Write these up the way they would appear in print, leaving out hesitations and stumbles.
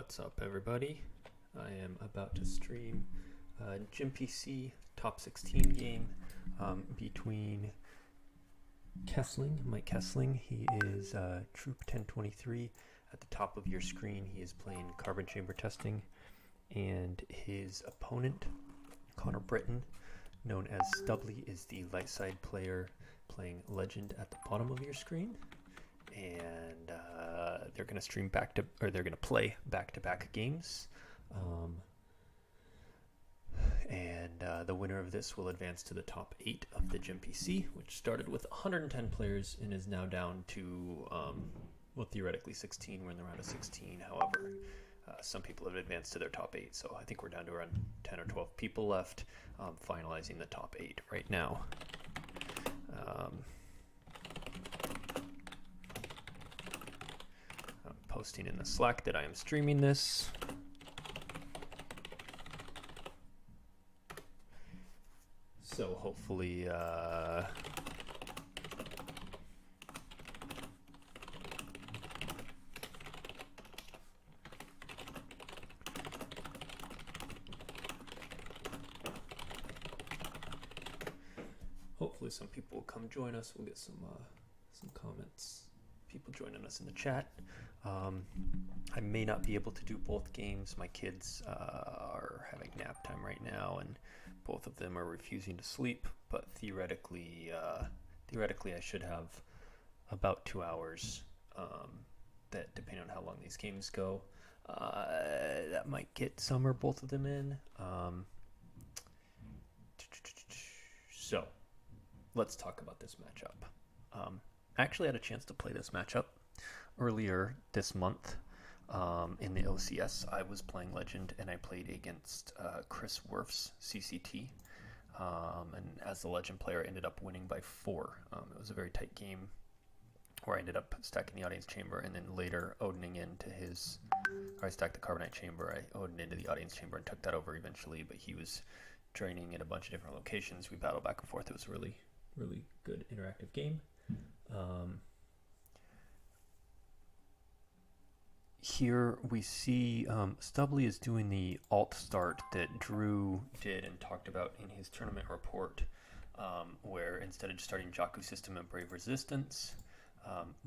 What's up, everybody? I am about to stream GeMPC top 16 game between Mike Kessling. He is Troop1023. At the top of your screen, he is playing carbon chamber testing, and his opponent, Connor Britton, known as Stubbly, is the light side player playing Legend at the bottom of your screen. And they're going to stream they're going to play back-to-back games. The winner of this will advance to the top 8 of the GeMPC, which started with 110 players and is now down to, well, theoretically 16. We're in the round of 16. However, some people have advanced to their top 8, so I think we're down to around 10 or 12 people left, finalizing the top 8 right now. Posting in the Slack that I am streaming this. So hopefully hopefully some people will come join us. We'll get some comments, people joining us in the chat. I may not be able to do both games. My kids are having nap time right now, and both of them are refusing to sleep. But theoretically, I should have about 2 hours. That, depending on how long these games go, that might get some or both of them in. So let's talk about this matchup. I actually had a chance to play this matchup earlier this month in the OCS. I was playing Legend, and I played against Chris Werf's CCT. And as the Legend player, I ended up winning by 4. It was a very tight game where I ended up stacking the audience chamber, and then later Odining into his... I stacked the carbonite chamber, I Odin into the audience chamber and took that over eventually, but he was draining in a bunch of different locations. We battled back and forth. It was a really, really good interactive game. Here we see Stubbly is doing the alt start that Drew did and talked about in his tournament report, where instead of just starting Jakku system and Brave Resistance,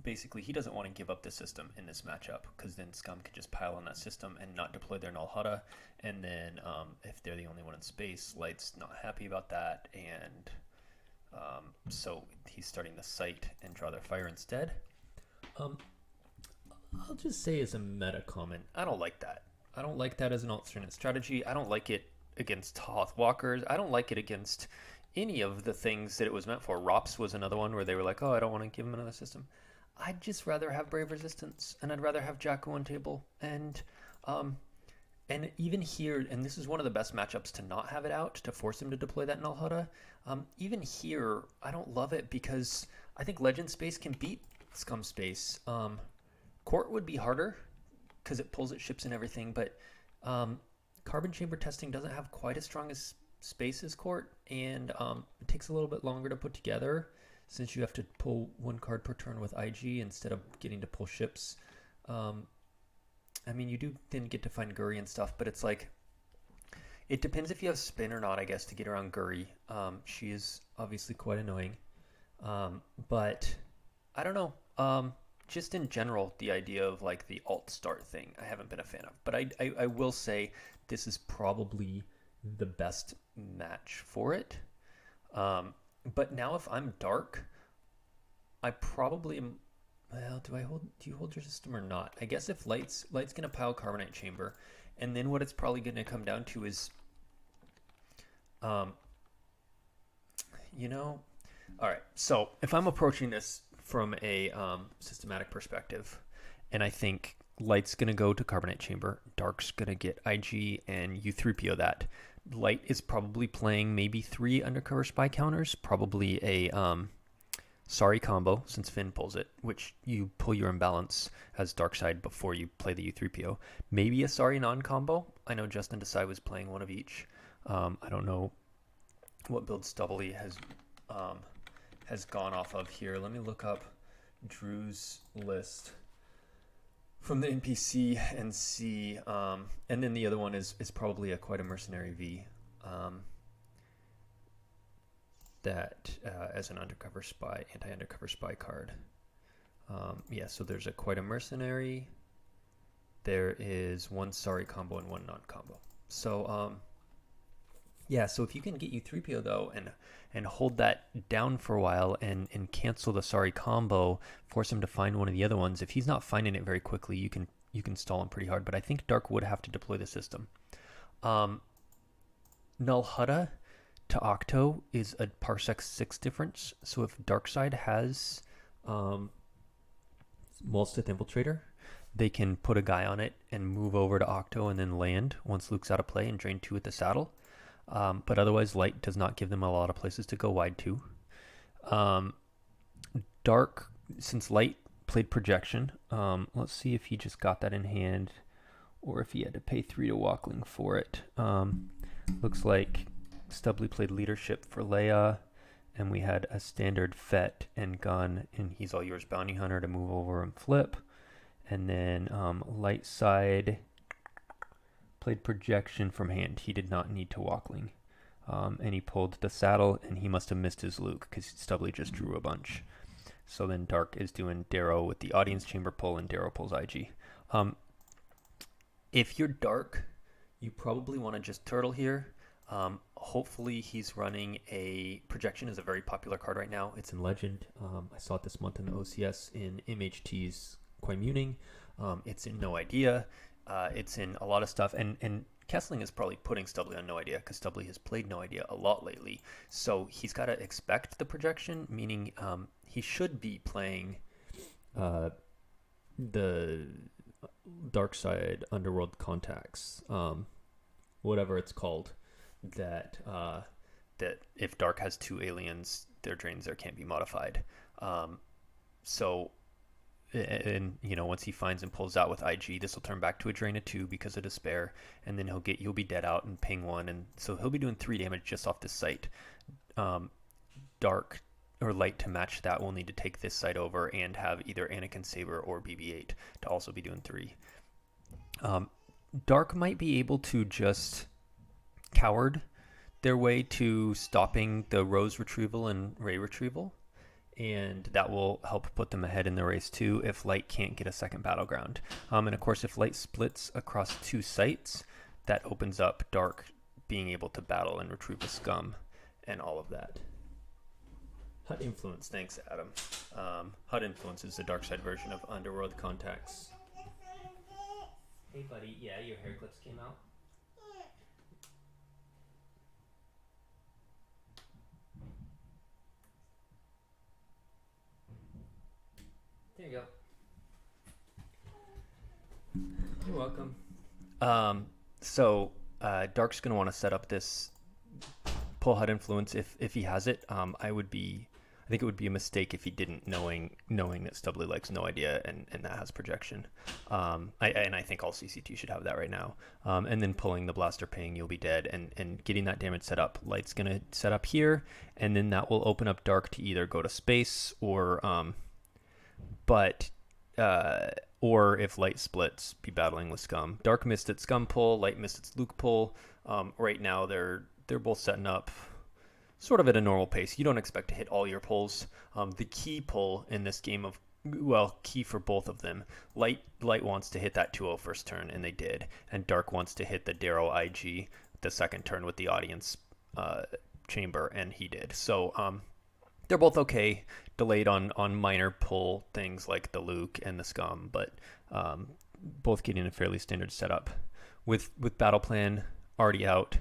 basically he doesn't want to give up the system in this matchup, because then Scum could just pile on that system and not deploy their Null Hutta, and then if they're the only one in space, Light's not happy about that, and so he's starting the site and draw their fire instead. I'll just say as a meta comment, I don't like that. I don't like that as an alternate strategy. I don't like it against Hoth Walkers. I don't like it against any of the things that it was meant for. ROPS was another one where they were like, oh, I don't want to give him another system. I'd just rather have Brave Resistance, and I'd rather have Jakku on table. And even here, and this is one of the best matchups to not have it out, to force him to deploy that Null Hutta. Even here, I don't love it because I think Legend space can beat Scum space. Court would be harder because it pulls its ships and everything, but carbon chamber testing doesn't have quite as strong as space as Court, and it takes a little bit longer to put together since you have to pull 1 card per turn with IG instead of getting to pull ships. I mean, you do then get to find Guri and stuff, but it's like, it depends if you have spin or not, I guess, to get around Guri. She is obviously quite annoying, but I don't know. Just in general, the idea of like the alt start thing, I haven't been a fan of. But I will say this is probably the best match for it. But now if I'm dark, I probably am. Well, do you hold your system or not? I guess if light's gonna pile carbonite chamber, and then what it's probably gonna come down to is, all right. So if I'm approaching this from a systematic perspective, and I think Light's going to go to Carbonite Chamber, Dark's going to get IG and U3PO that. Light is probably playing maybe 3 Undercover Spy counters, probably a Sorry combo, since Finn pulls it, which you pull your imbalance as Dark side before you play the U3PO. Maybe a Sorry non-combo. I know Justin Desai was playing one of each. I don't know what build Stubbly has gone off of here. Let me look up Drew's list. from the NPC and see, and then the other one is probably quite a mercenary V, that as an undercover spy, anti-undercover spy card. Yeah, so there's quite a mercenary. There is one sorry combo and one non-combo. So yeah, so if you can get U3PO though and hold that down for a while and cancel the sorry combo, force him to find one of the other ones. If he's not finding it very quickly, you can stall him pretty hard. But I think Dark would have to deploy the system. Null Hutta to Octo is a parsec 6 difference. So if Darkside has Molstith Infiltrator, they can put a guy on it and move over to Octo and then land once Luke's out of play and drain 2 at the saddle. But otherwise, Light does not give them a lot of places to go wide to. Dark, since Light played Projection, let's see if he just got that in hand or if he had to pay 3 to Walkling for it. Looks like Stubbly played Leadership for Leia, and we had a standard Fett and Gun, and He's All Yours Bounty Hunter to move over and flip. And then Light side played Projection from hand. He did not need to Walkling. And he pulled the saddle, and he must have missed his Luke because Stubbly just drew a bunch. So then Dark is doing Darrow with the Audience Chamber pull, and Darrow pulls IG. If you're Dark, you probably want to just turtle here. Hopefully he's running a Projection is a very popular card right now. It's in Legend. I saw it this month in the OCS in MHT's Quaimuning. It's in No Idea. It's in a lot of stuff. And Kessling is probably putting Stubbly on No Idea because Stubbly has played No Idea a lot lately. So he's got to expect the Projection, meaning he should be playing the Dark Side Underworld Contacts, whatever it's called, that if Dark has 2 aliens, their drains there can't be modified. So, and you know, once he finds and pulls out with IG, this will turn back to a drain of 2 because of despair, and then you'll be dead out and ping 1, and so he'll be doing 3 damage just off this site. Dark or Light to match that will need to take this site over and have either Anakin Saber or BB-8 to also be doing 3. Dark might be able to just coward their way to stopping the Rose retrieval and Ray retrieval, and that will help put them ahead in the race too if Light can't get a second battleground. And of course, if Light splits across 2 sites, that opens up Dark being able to battle and retrieve the scum and all of that. HUD Influence, thanks Adam. HUD Influence is the dark side version of Underworld Contacts. Hey buddy, yeah, your hair clips came out? There you go. You're welcome. So Dark's going to want to set up this pull HUD Influence if he has it. I think it would be a mistake if he didn't, knowing that Stubbly likes No Idea and that has Projection. I think all CC2 should have that right now. And then pulling the Blaster Ping, you'll be dead, and getting that damage set up. Light's going to set up here, and then that will open up Dark to either go to space or if Light splits, be battling with Scum. Dark missed its Scum pull, Light missed its Luke pull. Right now they're both setting up sort of at a normal pace. You don't expect to hit all your pulls. The key pull in this game key for both of them. Light wants to hit that 2-0 first turn, and they did. And Dark wants to hit the Darrow IG the second turn with the Audience Chamber, and he did. So they're both okay, delayed on minor pull things like the Luke and the Scum, but both getting a fairly standard setup. With Battle Plan already out,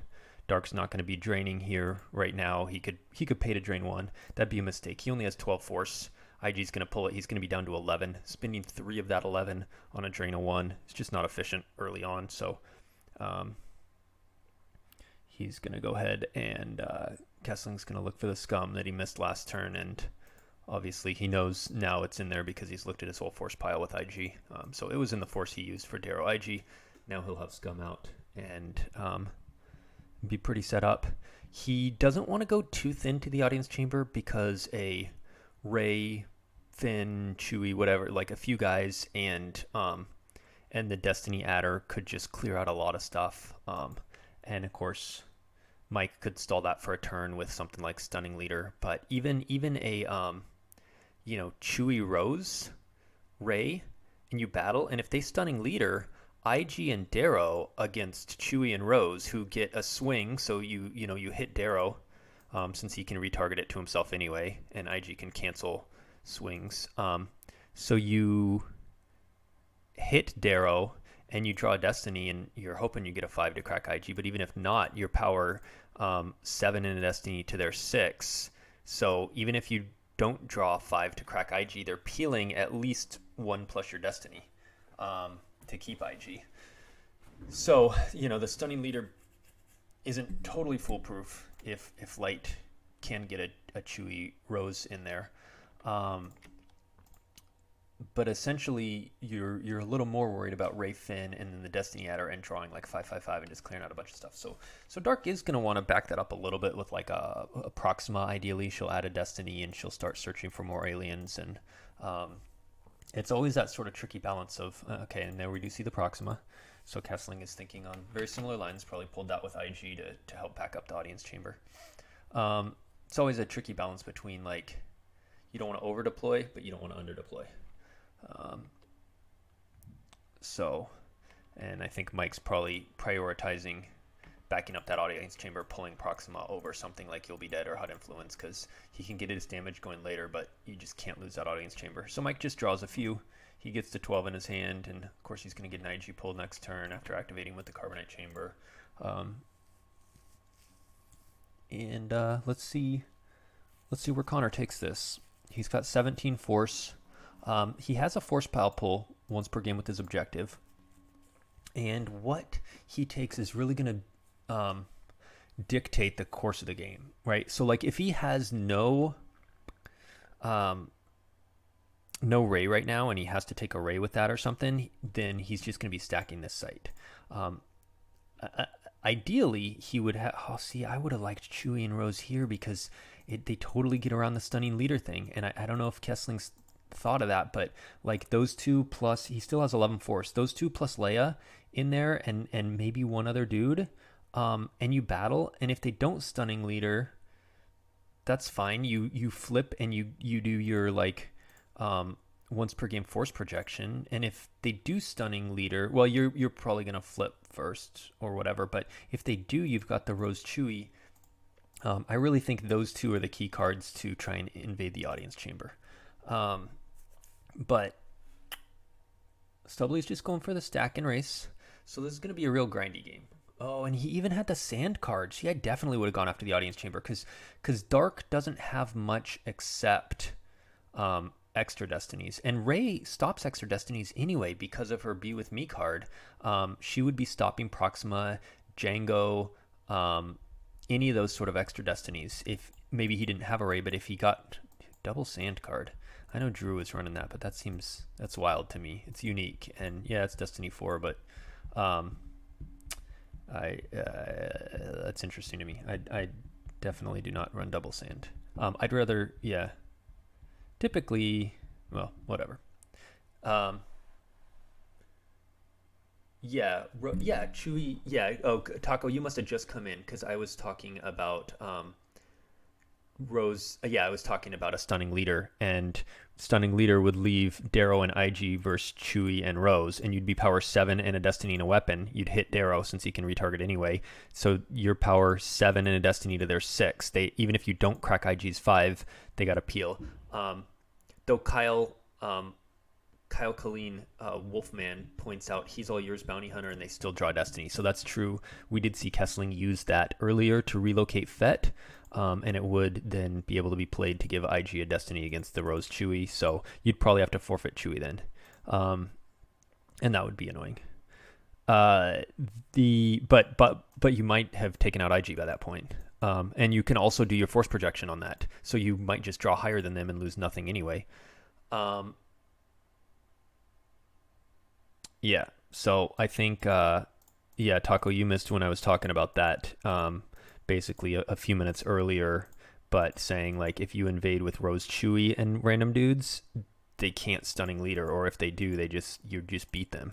Dark's not going to be draining here right now. He could pay to drain 1. That'd be a mistake. He only has 12 force. IG's going to pull it. He's going to be down to 11. Spending 3 of that 11 on a drain of 1 is just not efficient early on. So he's going to go ahead and Kessling's going to look for the Scum that he missed last turn. And obviously he knows now it's in there because he's looked at his whole force pile with IG. So it was in the force he used for Darrow IG. Now he'll have Scum out and be pretty set up. He doesn't want to go too thin to the Audience Chamber because a Ray, Finn, Chewie, whatever, like a few guys, and and the Destiny Adder could just clear out a lot of stuff. And of course, Mike could stall that for a turn with something like Stunning Leader. But even a Chewy Rose Ray, and you battle, and if they Stunning Leader, IG and Darrow against Chewy and Rose, who get a swing, so you hit Darrow, since he can retarget it to himself anyway, and IG can cancel swings. So you hit Darrow and you draw a Destiny, and you're hoping you get a 5 to crack IG, but even if not, your power 7 in a Destiny to their 6. So even if you don't draw 5 to crack IG, they're peeling at least 1 plus your Destiny to keep IG. So, the Stunning Leader isn't totally foolproof if Light can get a Chewy Rose in there. But essentially, you're a little more worried about Ray Finn and then the Destiny Adder and drawing like 5/5/5 and just clearing out a bunch of stuff. So Dark is going to want to back that up a little bit with like a Proxima. Ideally, she'll add a Destiny and she'll start searching for more aliens. And it's always that sort of tricky balance of, okay, and there we do see the Proxima. So Kessling is thinking on very similar lines, probably pulled that with IG to help back up the audience chamber. It's always a tricky balance between, like, you don't want to over deploy, but you don't want to under deploy. And I think Mike's probably prioritizing backing up that audience chamber, pulling Proxima over something like You'll Be Dead or Hot Influence, because he can get his damage going later, but you just can't lose that audience chamber. So Mike just draws a few. He gets to 12 in his hand, and of course he's going to get an IG pulled next turn after activating with the Carbonite chamber. Let's see where Connor takes this. He's got 17 force. He has a force pile pull once per game with his objective. And what he takes is really going to dictate the course of the game, right? So, like, if he has no Ray right now and he has to take a Ray with that or something, then he's just going to be stacking this site. Ideally, he would have... I would have liked Chewy and Rose here because they totally get around the Stunning Leader thing. And I don't know if Kessling's thought of that, but like those two plus, he still has 11 force. Those two plus Leia in there and maybe one other dude, and you battle. And if they don't Stunning Leader, that's fine. You flip and you do your like once per game force projection. And if they do Stunning Leader, well, you're probably gonna flip first or whatever. But if they do, you've got the Rose Chewy. I really think those two are the key cards to try and invade the audience chamber. But Stubbly's just going for the stack and race. So this is going to be a real grindy game. Oh, and he even had the sand card. See, I definitely would have gone after the audience chamber because Dark doesn't have much except extra destinies. And Ray stops extra destinies anyway because of her Be With Me card. She would be stopping Proxima, Django, any of those sort of extra destinies. If maybe he didn't have a Ray, but if he got double sand card. I know Drew is running that, but that's wild to me. It's unique, and yeah, it's Destiny 4, but that's interesting to me. I definitely do not run double sand. I'd rather, typically, well, whatever. Chewy, Oh, Taco, you must have just come in because I was talking about Rose. I was talking about a Stunning Leader, and Stunning Leader would leave Darrow and IG versus Chewy and Rose, and you'd be power 7 and a Destiny and a weapon. You'd hit Darrow since he can retarget anyway. So you're power 7 and a Destiny to their 6. They, even if you don't crack IG's 5, they got to peel. Though Kyle Colleen, Wolfman, points out he's all yours bounty hunter and they still draw Destiny. So that's true. We did see Kessling use that earlier to relocate Fett, and it would then be able to be played to give IG a Destiny against the Rose Chewy. So you'd probably have to forfeit Chewy then, and that would be annoying. But you might have taken out IG by that point. And you can also do your force projection on that. So you might just draw higher than them and lose nothing anyway. So I think, Taco, you missed when I was talking about that, basically a few minutes earlier, but saying, like, if you invade with Rose Chewy and random dudes, they can't Stunning Leader, or if they do, you just beat them.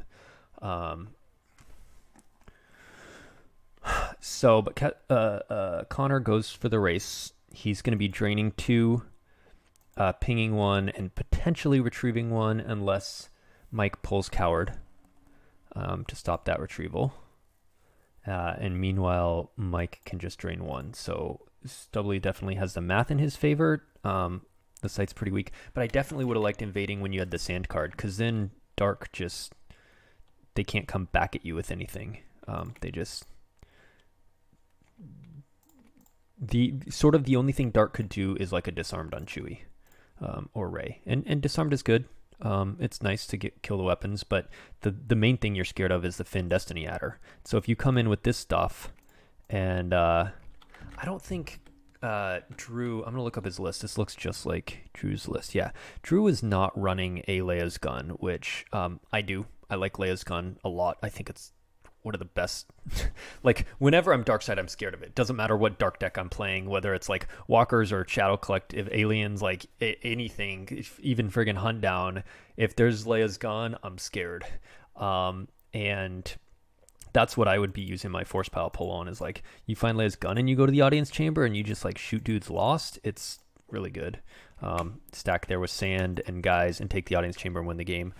But Connor goes for the race. He's going to be draining 2, pinging 1, and potentially retrieving 1 unless Mike pulls Coward to stop that retrieval. And meanwhile, Mike can just drain 1. So Stubbly definitely has the math in his favor. The site's pretty weak. But I definitely would have liked invading when you had the sand card, because then Dark just... they can't come back at you with anything. They just... the only thing Dark could do is like a disarmed on Chewie or Ray. And disarmed is good. It's nice to kill the weapons, but the main thing you're scared of is the Finn Destiny Adder. So if you come in with this stuff, and I don't think Drew, I'm gonna look up his list. This looks just like Drew's list. Yeah, Drew is not running a Leia's gun, which I do. I like Leia's gun a lot. I think it's one of the best. Like, whenever I'm dark side, I'm scared of it. Doesn't matter what dark deck I'm playing, whether it's like walkers or Shadow Collective, aliens, like anything, even friggin' Hunt Down. If there's Leia's gun, I'm scared. And that's what I would be using my Force Pile pull on, is like, you find Leia's gun and you go to the audience chamber and you just like shoot dudes lost. It's really good. Stack there with sand and guys and take the audience chamber and win the game.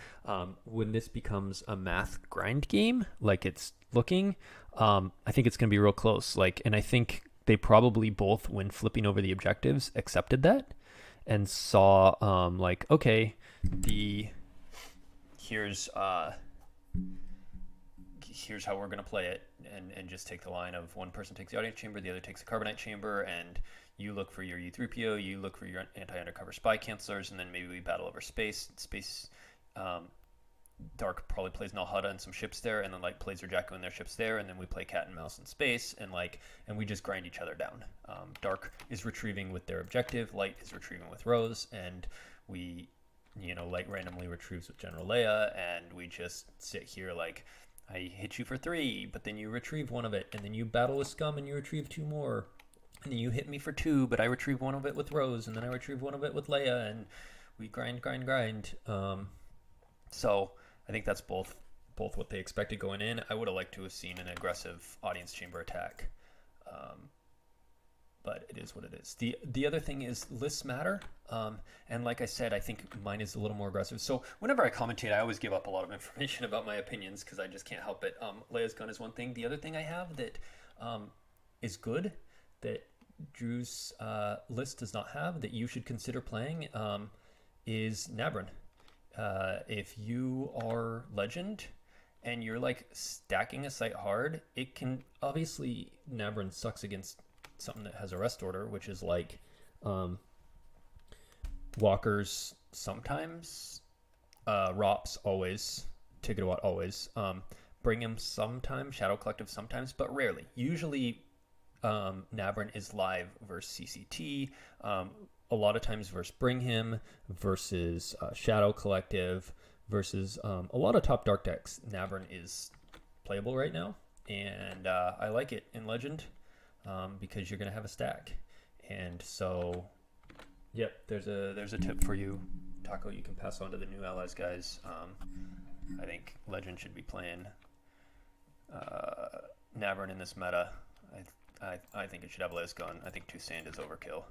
When this becomes a math grind game, like it's looking, I think it's going to be real close. Like, and I think they probably both, when flipping over the objectives, accepted that and saw, like, okay, here's how we're going to play it, and just take the line of one person takes the audience chamber, the other takes the carbonite chamber, and you look for your U3PO, you look for your anti-undercover spy cancelers, and then maybe we battle over space. Dark probably plays Null Hutta and some ships there, and then Light plays Rejecto and their ships there, and then we play cat and mouse in space, and we just grind each other down. Dark is retrieving with their objective, Light is retrieving with Rose, and we, Light randomly retrieves with General Leia, and we just sit here like, I hit you for 3, but then you retrieve one of it, and then you battle with Scum and you retrieve 2 more. And then you hit me for 2, but I retrieve one of it with Rose, and then I retrieve one of it with Leia, and we grind. So I think that's both what they expected going in. I would have liked to have seen an aggressive audience chamber attack, but it is what it is. The other thing is lists matter, and like I said, I think mine is a little more aggressive. So whenever I commentate, I always give up a lot of information about my opinions because I just can't help it. Leia's gun is one thing. The other thing I have that is good, that Drew's list does not have, that you should consider playing, is Nabran. If you are Legend and you're like stacking a site hard, it can, obviously Nabran sucks against something that has a rest order, which is like walkers sometimes, Rops always, Tigawat always, bring him sometimes, Shadow Collective sometimes, but rarely. Usually Nabran is live versus CCT, a lot of times versus Bring Him, versus Shadow Collective, versus a lot of top dark decks. Nabran is playable right now, and I like it in Legend because you're going to have a stack. And so, yep, there's a tip for you, Taco, you can pass on to the new allies guys. I think Legend should be playing Nabran in this meta. I think it should have Leia's gun. I think 2 sand is overkill.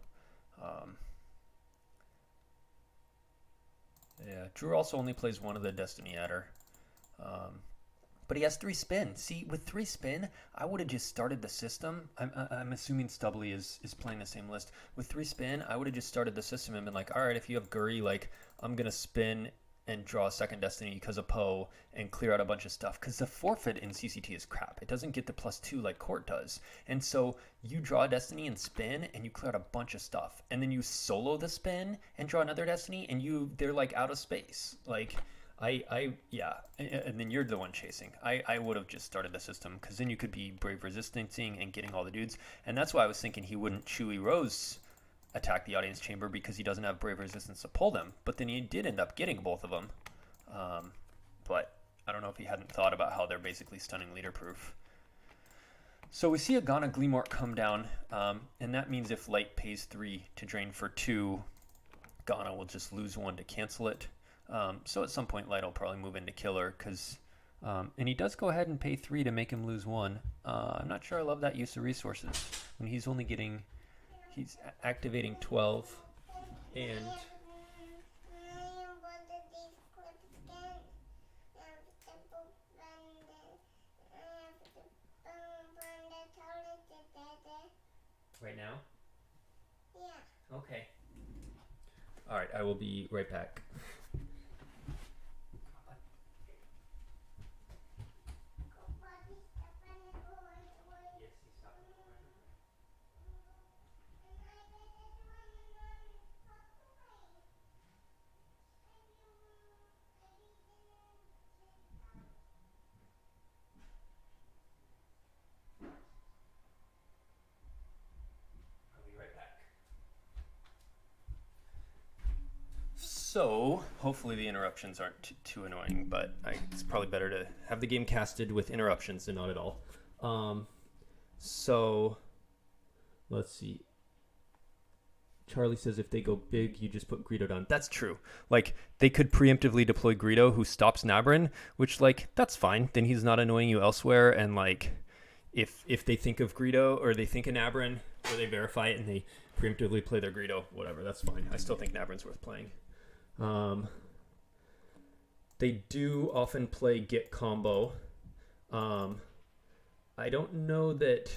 Yeah, Drew also only plays one of the Destiny Adder. But he has 3 spin. See, with 3 spin, I would have just started the system. I'm assuming Stubbly is playing the same list. With 3 spin, I would have just started the system and been like, all right, if you have Guri, like, I'm going to spin and draw a second Destiny because of Poe and clear out a bunch of stuff. Because the forfeit in CCT is crap. It doesn't get the +2 like Court does. And so you draw a Destiny and spin and you clear out a bunch of stuff. And then you solo the spin and draw another Destiny and they're like out of space. Like, yeah. And then you're the one chasing. I would have just started the system because then you could be Brave Resistancing and getting all the dudes. And that's why I was thinking he wouldn't Chewie Rose attack the audience chamber because he doesn't have Brave Resistance to pull them, but then he did end up getting both of them. But I don't know if he hadn't thought about how they're basically stunning leader proof. So we see a Ghana Gleamork come down, and that means if Light pays 3 to drain for 2, Ghana will just lose 1 to cancel it. So at some point Light will probably move into killer because And he does go ahead and pay 3 to make him lose 1. I'm not sure I love that use of resources when he's only getting, he's activating 12 and right now? Yeah. Okay. All right, I will be right back. So, hopefully the interruptions aren't too annoying, but it's probably better to have the game casted with interruptions than not at all. So, let's see. Charlie says if they go big, you just put Greedo down. That's true. Like, they could preemptively deploy Greedo, who stops Nabrin, which, like, that's fine. Then he's not annoying you elsewhere, and, like, if they think of Greedo, or they think of Nabrin, or they verify it and they preemptively play their Greedo, whatever, that's fine. I still think Nabrin's worth playing. They do often play Git combo. I don't know that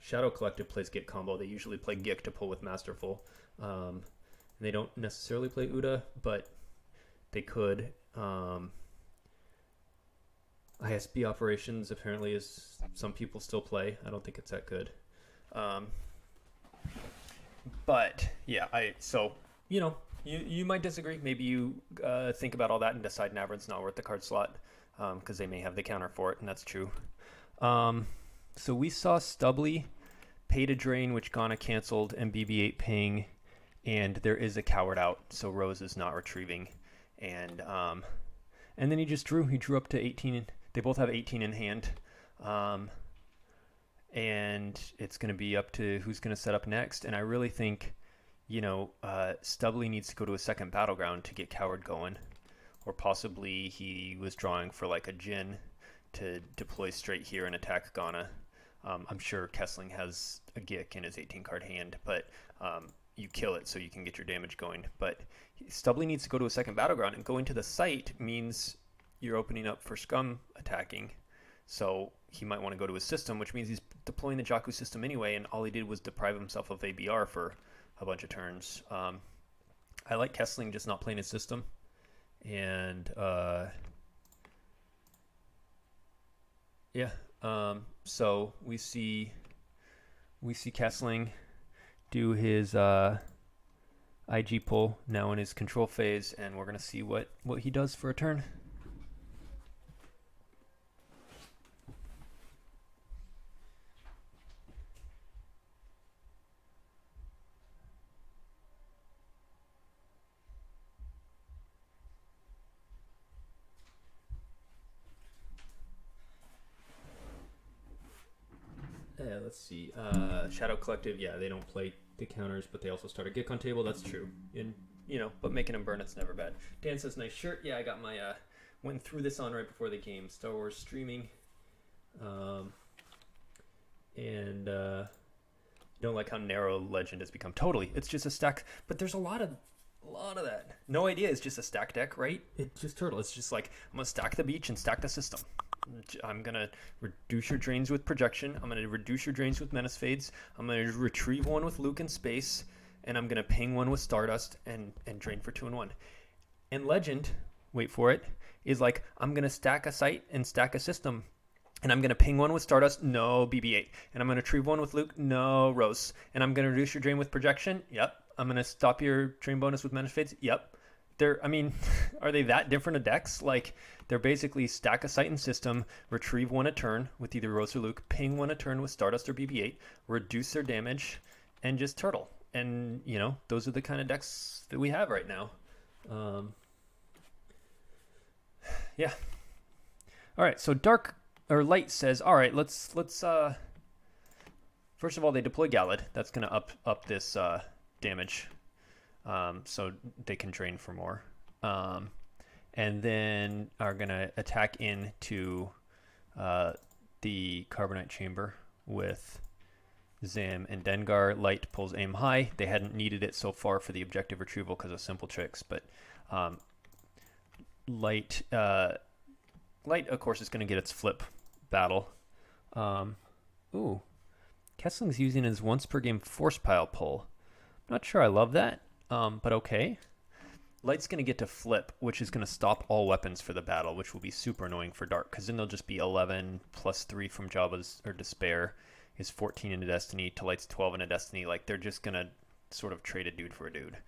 Shadow Collective plays Git combo. They usually play Gik to pull with Masterful. They don't necessarily play Uda, but they could. ISB operations apparently is some people still play. I don't think it's that good. But yeah, so you know. You might disagree. Maybe you think about all that and decide Nabrin's not worth the card slot because they may have the counter for it, and that's true. So we saw Stubbly pay to drain, which Ghana canceled, and BB-8 ping, and there is a coward out, so Rose is not retrieving. And then he just drew. He drew up to 18. They both have 18 in hand. And it's going to be up to who's going to set up next. And I really think... Stubbly needs to go to a second battleground to get Coward going. Or possibly he was drawing for like a Jin to deploy straight here and attack Ghana. I'm sure Kessling has a Gik in his 18-card hand, but you kill it so you can get your damage going. But Stubbly needs to go to a second battleground, and going to the site means you're opening up for Scum attacking. So he might want to go to his system, which means he's deploying the Jakku system anyway, and all he did was deprive himself of ABR for a bunch of turns. I like Kessling just not playing his system, and so we see Kessling do his IG pull now in his control phase, and we're gonna see what he does for a turn. Let's see. Shadow Collective, yeah, they don't play the counters, but they also start a Gik on table. That's true. And but making them burn, it's never bad. Dan says, nice shirt. Yeah, I got my went through this on right before the game. Star Wars streaming. And don't like how narrow Legend has become. Totally. It's just a stack, but there's a lot of that. No idea. It's just a stack deck, right? It's just Turtle. It's just like, I'm gonna stack the beach and stack the system. I'm going to reduce your drains with projection. I'm going to reduce your drains with menace fades. I'm going to retrieve one with Luke in space. And I'm going to ping one with Stardust and drain for 2 and 1. And Legend, wait for it, is like, I'm going to stack a site and stack a system. And I'm going to ping one with Stardust, no BB-8. And I'm going to retrieve one with Luke, no Rose. And I'm going to reduce your drain with projection, yep. I'm going to stop your drain bonus with menace fades, yep. Are they that different of decks? Like, they're basically stack a site and system, retrieve one a turn with either Rose or Luke, ping one a turn with Stardust or BB-8, reduce their damage, and just Turtle. And, those are the kind of decks that we have right now. Yeah. All right, so Light says, all right, let's first of all, they deploy Gallad. That's going to up this damage. So they can drain for more. and then are going to attack into the Carbonite Chamber with Zam and Dengar. Light pulls aim high. They hadn't needed it so far for the objective retrieval because of simple tricks, but Light, of course, is going to get its flip battle. Ooh, Kessling's using his once per game force pile pull. Not sure I love that, but okay. Light's going to get to flip, which is going to stop all weapons for the battle, which will be super annoying for Dark, because then they'll just be 11 plus 3 from Jabba's or Despair is 14 into Destiny to Light's 12 into Destiny. Like, they're just going to sort of trade a dude for a dude.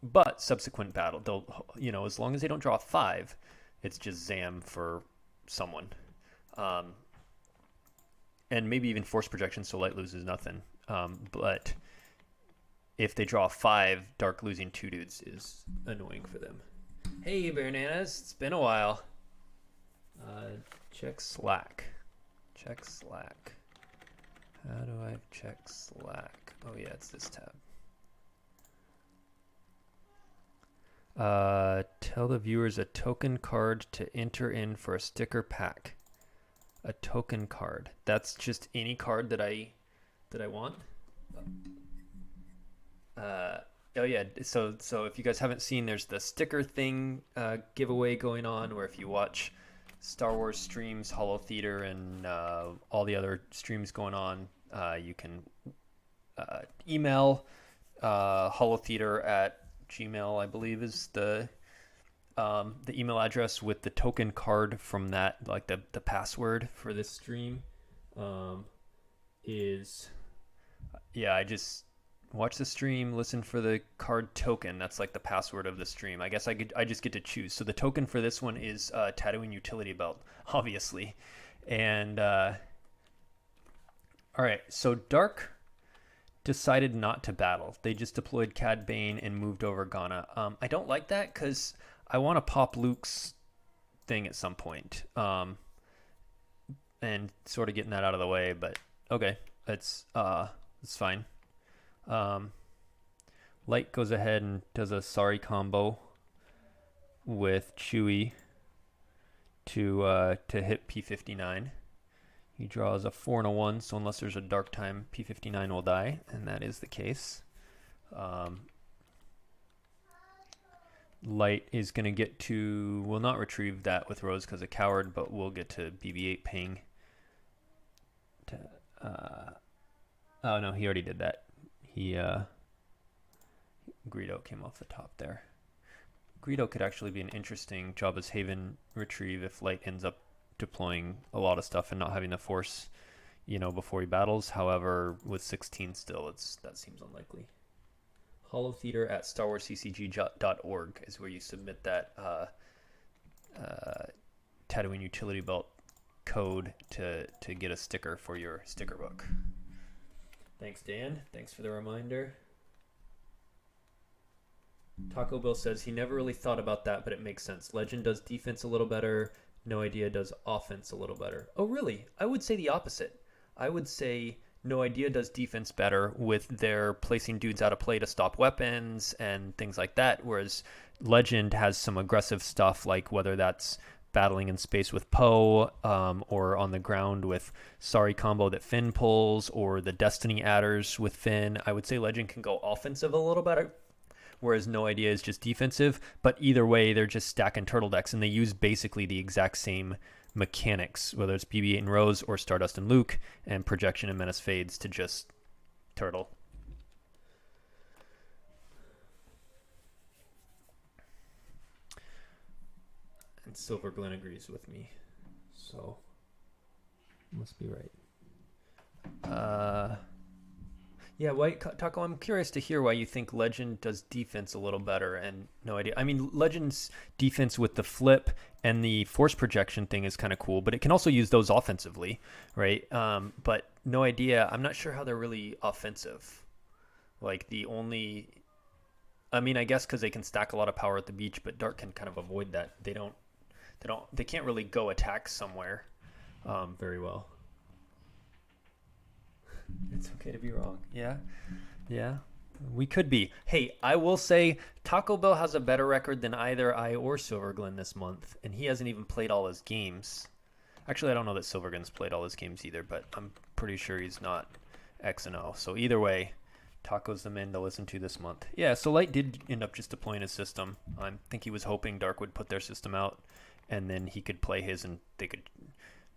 But subsequent battle, they'll, you know, as long as they don't draw a 5, it's just Zam for someone. And maybe even force projection, so Light loses nothing. But if they draw a 5, Dark losing 2 dudes is annoying for them. Hey, Bananas, it's been a while. Check Slack. Check Slack. How do I check Slack? Oh yeah, it's this tab. Tell the viewers a token card to enter in for a sticker pack. A token card. That's just any card that I want. Oh yeah. So if you guys haven't seen, there's the sticker thing giveaway going on, where if you watch Star Wars streams, Holo Theater, and all the other streams going on, you can email holotheater at Gmail, I believe, is the email address with the token card from that, like the password for this stream is, yeah, I just watch the stream, listen for the card token. That's like the password of the stream. I guess I just get to choose. So the token for this one is Tatooine Utility Belt, obviously. And all right, so Dark decided not to battle. They just deployed Cad Bane and moved over Ghana. I don't like that because I want to pop Luke's thing at some point, and sort of getting that out of the way. But okay, it's fine. Light goes ahead and does a sorry combo with Chewie to hit P59. He draws a 4 and a 1, so unless there's a dark time, P59 will die, and that is the case. Light is going to get to, will not retrieve that with Rose because a coward, but we'll get to BB-8 ping. Oh no, he already did that. Greedo came off the top there. Greedo could actually be an interesting Jabba's Haven retrieve if Light ends up deploying a lot of stuff and not having the force, you know, before he battles. However, with 16 still, that seems unlikely. Holotheater at StarWarsCCG.org is where you submit that Tatooine Utility Belt code to get a sticker for your sticker book. Thanks, Dan. Thanks for the reminder. Taco Bill says he never really thought about that, but it makes sense. Legend does defense a little better. No Idea does offense a little better. Oh, really? I would say the opposite. I would say No Idea does defense better with their placing dudes out of play to stop weapons and things like that, whereas Legend has some aggressive stuff, like whether that's battling in space with Poe, or on the ground with Sorry combo that Finn pulls, or the Destiny adders with Finn. I would say Legend can go offensive a little better, whereas No Idea is just defensive. But either way, they're just stacking turtle decks, and they use basically the exact same mechanics, whether it's BB-8 and Rose or Stardust and Luke, and Projection and Menace Fades to just turtle. And Silver Glen agrees with me, so must be right. Yeah, Taco, I'm curious to hear why you think Legend does defense a little better and No Idea. I mean, Legend's defense with the flip and the force projection thing is kind of cool, but it can also use those offensively, right? But No Idea, I'm not sure how they're really offensive. Like I mean, I guess because they can stack a lot of power at the beach, but Dark can kind of avoid that. They can't really go attack somewhere very well. It's okay to be wrong. Yeah. We could be. Hey, I will say Taco Bell has a better record than either I or Silverglen this month, and he hasn't even played all his games. Actually, I don't know that Silverglen's played all his games either, but I'm pretty sure he's not X and O. So either way, Taco's the man to listen to this month. Yeah, so Light did end up just deploying his system. I think he was hoping Dark would put their system out, and then he could play his and they could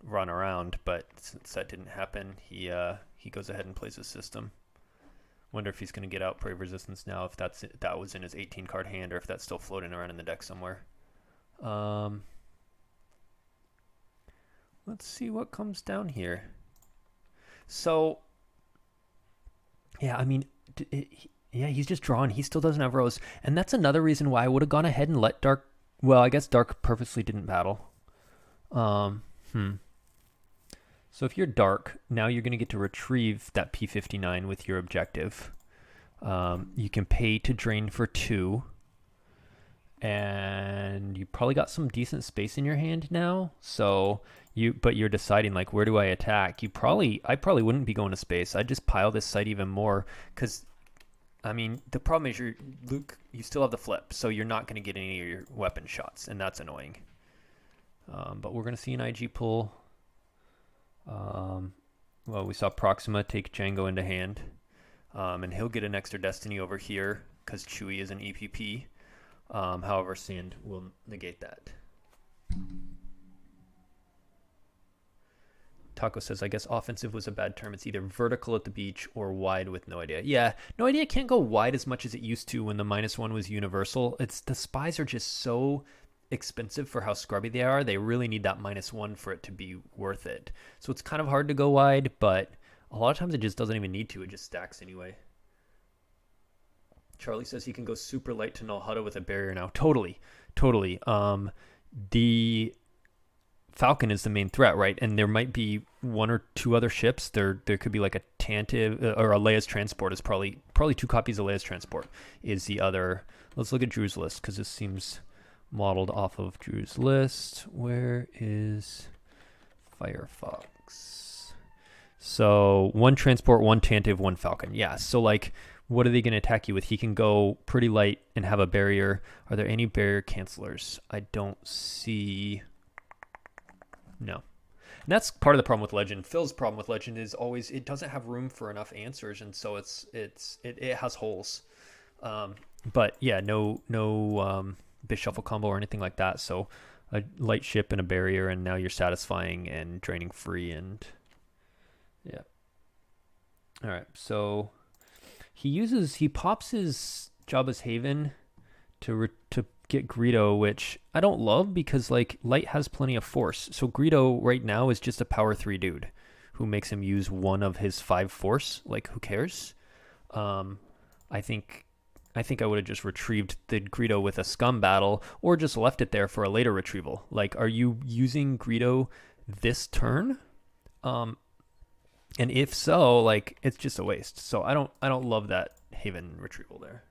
run around. But since that didn't happen, he goes ahead and plays his system. Wonder if he's going to get out Prey Resistance now, if that was in his 18-card hand, or if that's still floating around in the deck somewhere. Let's see what comes down here. So, yeah, I mean, yeah, he's just drawn. He still doesn't have Rose. And that's another reason why I would have gone ahead and let Dark... Well, I guess Dark purposely didn't battle. So if you're Dark, now you're going to get to retrieve that P59 with your objective. You can pay to drain for 2. And you probably got some decent space in your hand now. So but you're deciding, like, where do I attack? I probably wouldn't be going to space. I'd just pile this site even more. Because, I mean, the problem is Luke, you still have the flip. So you're not going to get any of your weapon shots. And that's annoying. But we're going to see an IG pull. Well, we saw Proxima take Django into hand, and he'll get an extra Destiny over here because Chewie is an EPP. However, Sand will negate that. Taco says, I guess offensive was a bad term. It's either vertical at the beach or wide with No Idea. Yeah, No Idea can't go wide as much as it used to when the -1 was universal. The spies are just so expensive for how scrubby they are. They really need that -1 for it to be worth it. So it's kind of hard to go wide, but a lot of times it just doesn't even need to. It just stacks anyway. Charlie says he can go super light to Null Hutta with a barrier now. Totally. The Falcon is the main threat, right? And there might be 1 or 2 other ships. There could be like a Tantive or a Leia's Transport is probably 2 copies of Leia's Transport is the other. Let's look at Drew's list because this seems modeled off of Drew's list. Where is Firefox? So 1 Transport, 1 Tantive, 1 Falcon. Yeah, so like, what are they going to attack you with? He can go pretty light and have a barrier. Are there any barrier cancelers? I don't see. No. And that's part of the problem with Legend. Phil's problem with Legend is always it doesn't have room for enough answers, and so it has holes. But yeah, no bit shuffle combo or anything like that. So a light ship and a barrier, and now you're satisfying and draining free, and yeah. All right, so he pops his Jabba's Haven to get Greedo, which I don't love because like Light has plenty of force. So Greedo right now is just a power 3 dude who makes him use 1 of his 5 force. Like, who cares? I think I would have just retrieved the Greedo with a scum battle or just left it there for a later retrieval. Like, are you using Greedo this turn? And if so, like, it's just a waste. So I don't love that Haven retrieval there.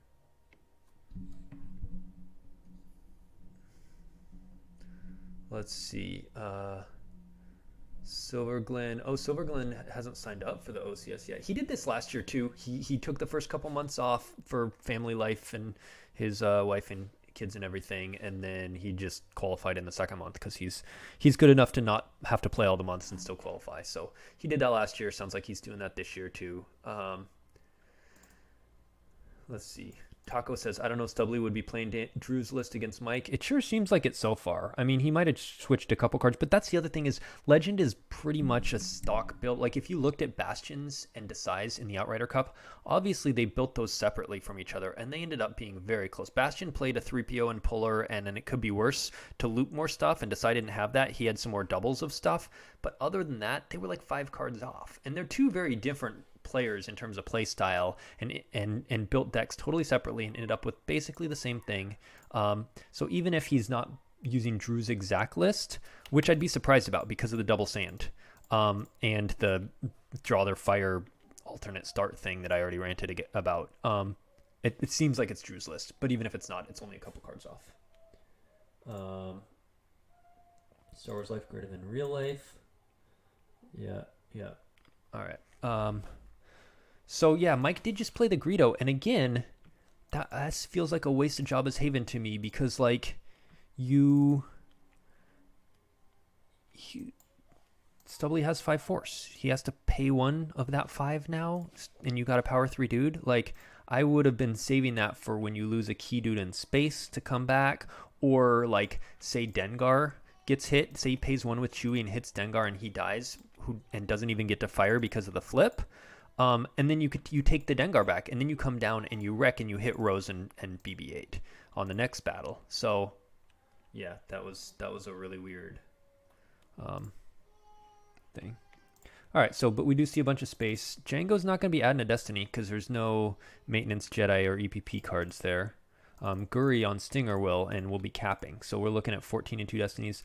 Let's see. Silverglen. Oh, Silverglen hasn't signed up for the OCS yet. He did this last year too. He took the first couple months off for family life and his wife and kids and everything, and then he just qualified in the second month because he's good enough to not have to play all the months and still qualify. So he did that last year. Sounds like he's doing that this year too. Let's see. Taco says, I don't know if Stubbly would be playing Drew's list against Mike. It sure seems like it so far. I mean, he might have switched a couple cards, but that's the other thing is Legend is pretty much a stock build. Like, if you looked at Bastions and Desais in the Outrider Cup, obviously they built those separately from each other, and they ended up being very close. Bastion played a 3PO and Puller, and then it could be worse to loop more stuff, and Desai didn't have that. He had some more doubles of stuff, but other than that, they were like 5 cards off. And they're 2 very different players in terms of play style and built decks totally separately and ended up with basically the same thing. So even if he's not using Drew's exact list, which I'd be surprised about because of the double sand and the draw their fire alternate start thing that I already ranted about, it seems like it's Drew's list, but even if it's not, it's only a couple cards off. Star Wars life greater than real life. Yeah. All right. So yeah, Mike did just play the Greedo, and again, that feels like a wasted Jabba's Haven to me because like you Stubbly has 5 force. He has to pay 1 of that 5 now, and you got a power 3 dude. Like, I would have been saving that for when you lose a key dude in space to come back, or like, say Dengar gets hit. Say he pays 1 with Chewie and hits Dengar and he dies, and doesn't even get to fire because of the flip. And then you take the Dengar back, and then you come down and you wreck and you hit Rose and BB-8 on the next battle. So, yeah, that was a really weird thing. All right, but we do see a bunch of space. Django's not going to be adding a Destiny because there's no maintenance Jedi or EPP cards there. Guri on Stinger will, and will be capping. So we're looking at 14 and 2 Destinies.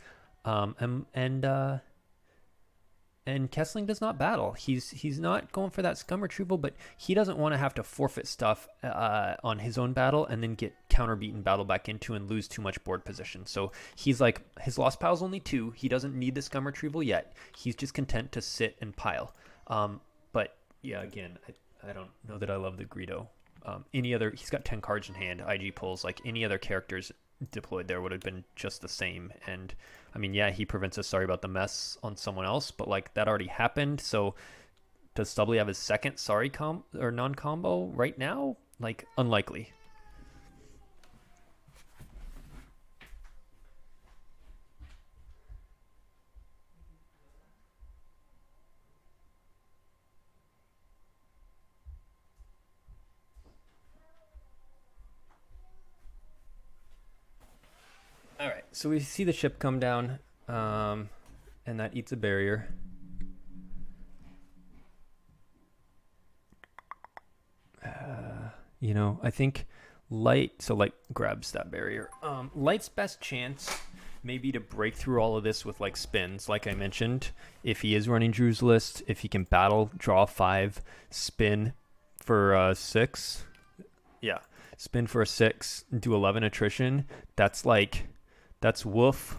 And Kessling does not battle. He's not going for that scum retrieval, but he doesn't want to have to forfeit stuff on his own battle and then get counter-beaten battle back into and lose too much board position. So he's like, his lost pile's only 2. He doesn't need the scum retrieval yet. He's just content to sit and pile. But yeah, again, I don't know that I love the Greedo. He's got 10 cards in hand. IG pulls, like any other characters deployed there would have been just the same. And I mean, yeah, he prevents us. Sorry about the mess on someone else, but like that already happened. So does Stubbly have his second sorry or non-combo right now? Like, unlikely. All right, so we see the ship come down, and that eats a barrier. I think Light grabs that barrier. Light's best chance may be to break through all of this with like spins, like I mentioned. If he is running Drew's list, if he can battle, draw 5, spin for 6. Yeah, spin for a 6, do 11 attrition. That's Wolf,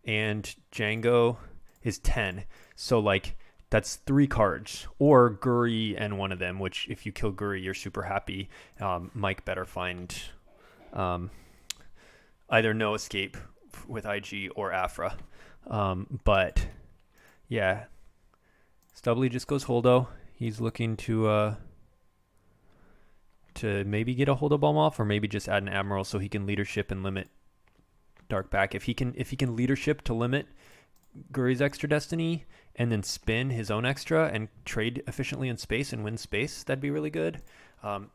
and Django is 10. So like that's 3 cards, or Guri and one of them, which if you kill Guri, you're super happy. Mike better find either No Escape with IG or Afra. But yeah, Stubbly just goes Holdo. He's looking to maybe get a Holdo bomb off, or maybe just add an Admiral so he can leadership and limit Dark back. If he can leadership to limit Guri's extra Destiny and then spin his own extra and trade efficiently in space and win space, that'd be really good.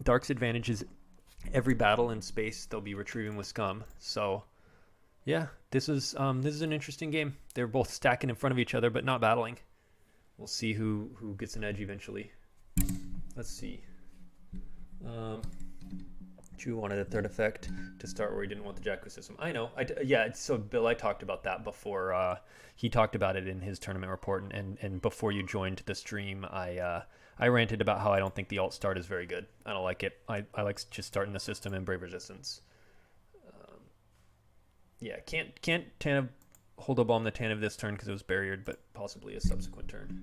Dark's advantage is every battle in space they'll be retrieving with scum. So yeah, this is an interesting game. They're both stacking in front of each other but not battling. We'll see who gets an edge eventually. Let's see. Drew wanted a 3rd effect to start where he didn't want the Jakku system. I know. So Bill, I talked about that before. He talked about it in his tournament report, and before you joined the stream, I ranted about how I don't think the alt start is very good. I don't like it. I like just starting the system in Brave Resistance. Can't Tanev hold a bomb the Tanev this turn because it was barriered, but possibly a subsequent turn.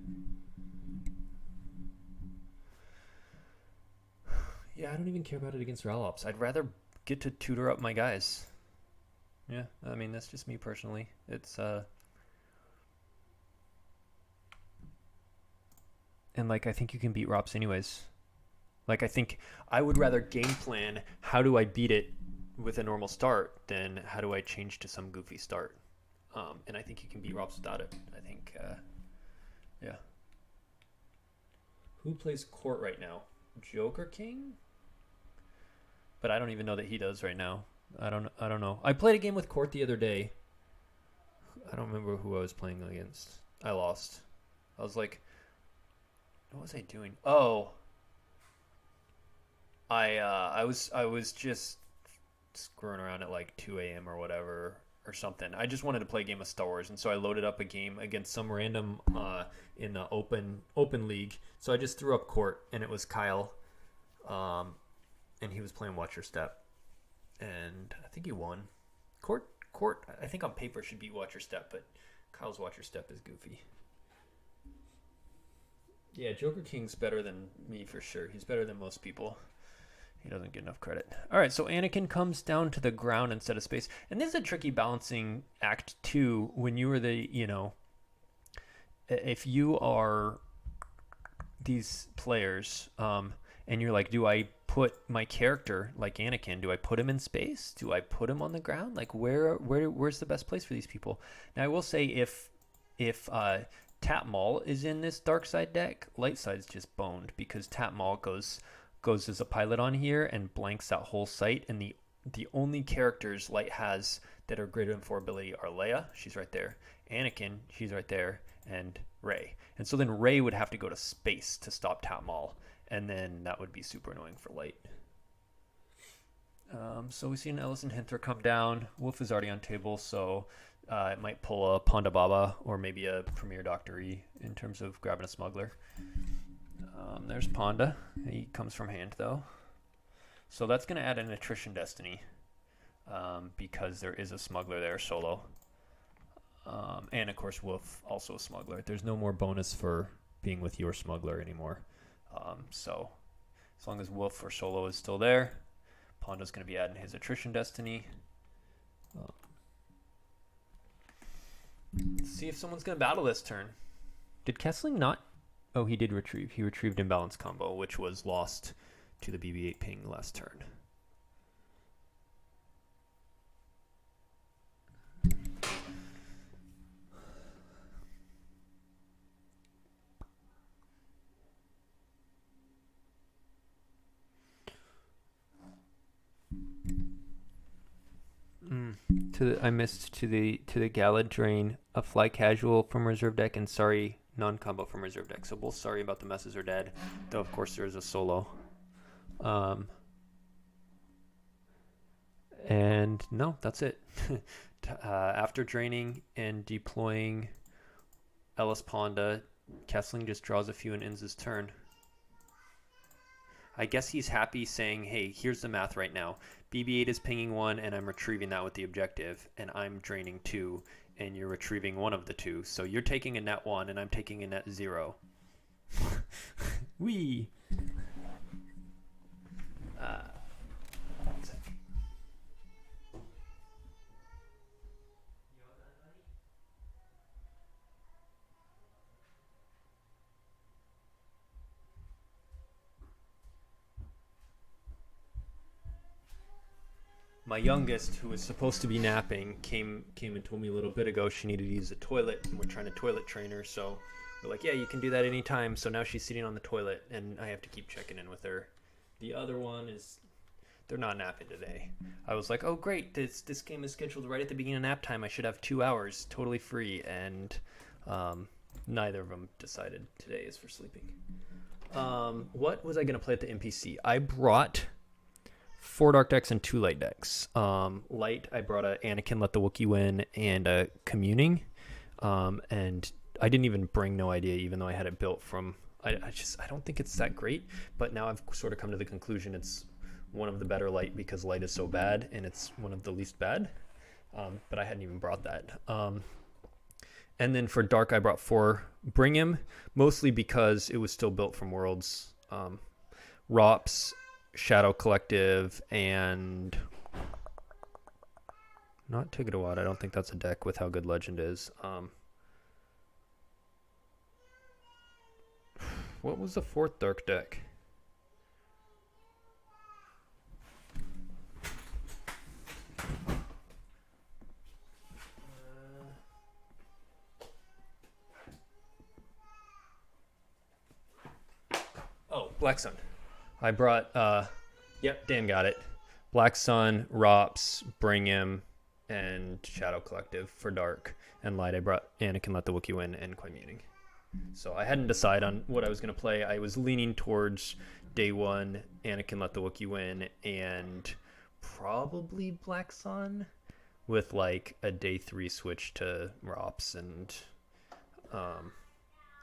Yeah, I don't even care about it against Ralops. I'd rather get to tutor up my guys. Yeah, I mean, that's just me personally. It's, and, like, I think you can beat Rops anyways. Like, I think I would rather game plan how do I beat it with a normal start than how do I change to some goofy start. And I think you can beat Rops without it. I think, yeah. Who plays Court right now? Joker King? But I don't even know that he does right now. I don't know. I played a game with Court the other day. I don't remember who I was playing against. I lost. I was like, what was I doing? Oh, I was just screwing around at like 2 a.m. or whatever or something. I just wanted to play a game of Star Wars, and so I loaded up a game against some random in the open league. So I just threw up Court, and it was Kyle, and he was playing Watch Your Step, and I think he won. Court, I think on paper should be Watch Your Step, but Kyle's Watch Your Step is goofy. Yeah, Joker King's better than me for sure. He's better than most people. He doesn't get enough credit. All right, so Anakin comes down to the ground instead of space. And this is a tricky balancing act, too, when you are the, if you are these players, and you're like, do I put my character, like Anakin, do I put him in space? Do I put him on the ground? Like, where's the best place for these people? Now, I will say if Tap Maul is in this dark side deck, light side's just boned because Tap Maul goes as a pilot on here and blanks that whole site, and the only characters Light has that are greater than 4 ability are Leia, she's right there, Anakin, she's right there, and Rey. And so then Rey would have to go to space to stop Tap Maul, and then that would be super annoying for Light. So we see an Ellison Hinter come down. Wolf is already on table, so it might pull a Ponda Baba or maybe a Premier Doctor E in terms of grabbing a smuggler. There's Ponda. He comes from hand, though. So that's going to add an Attrition Destiny because there is a smuggler there, solo. And, of course, Wolf, also a smuggler. There's no more bonus for being with your smuggler anymore. So as long as Wolf or solo is still there, Ponda's going to be adding his Attrition Destiny. Let's see if someone's going to battle this turn. Did Kessling not? Oh, he did retrieve. He retrieved Imbalance Combo, which was lost to the BB-8 ping last turn. I missed to the Gala Drain, a Fly Casual from reserve deck, and sorry, non-combo from reserve deck. So both sorry about the messes are dead, though of course there is a solo. And no, that's it. After draining and deploying Ellis Ponda, Kessling just draws a few and ends his turn. I guess he's happy saying, hey, here's the math right now. BB-8 is pinging 1, and I'm retrieving that with the objective, and I'm draining 2, and you're retrieving one of the 2. So you're taking a net 1, and I'm taking a net 0. Wee! My youngest, who was supposed to be napping, came and told me a little bit ago she needed to use the toilet, and we're trying to toilet train her, so we're like, yeah, you can do that anytime. So now she's sitting on the toilet, and I have to keep checking in with her. The other one is, they're not napping today. I was like, oh, great, this game is scheduled right at the beginning of nap time. I should have 2 hours totally free, and neither of them decided today is for sleeping. What was I going to play at the NPC? I brought 4 dark decks and 2 light decks. Light, I brought a Anakin Let the Wookiee Win and a Communing. And I didn't even bring No Idea, even though I had it built from... I don't think it's that great, but now I've sort of come to the conclusion it's one of the better light because light is so bad, and it's one of the least bad. But I hadn't even brought that. And then for dark, I brought 4 Bring Him, mostly because it was still built from Worlds. ROPS, Shadow Collective, and not Tigidawad. I don't think that's a deck with how good Legend is. What was the 4th dark deck? Oh, Black Sun. I brought, yep, Dan got it. Black Sun, ROPS, Bring Him, and Shadow Collective for dark. And light, I brought Anakin Let the Wookiee Win and Communing. So I hadn't decided on what I was going to play. I was leaning towards day 1, Anakin Let the Wookiee Win, and probably Black Sun with like a day 3 switch to ROPS and,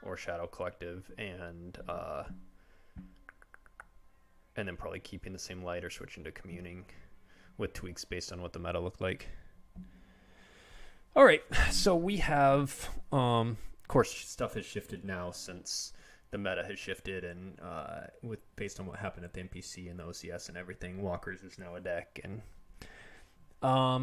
or Shadow Collective, and then probably keeping the same light or switching to Communing with tweaks based on what the meta looked like. All right, so we have, of course, stuff has shifted now since the meta has shifted, and with based on what happened at the NPC and the OCS and everything, Walkers is now a deck. And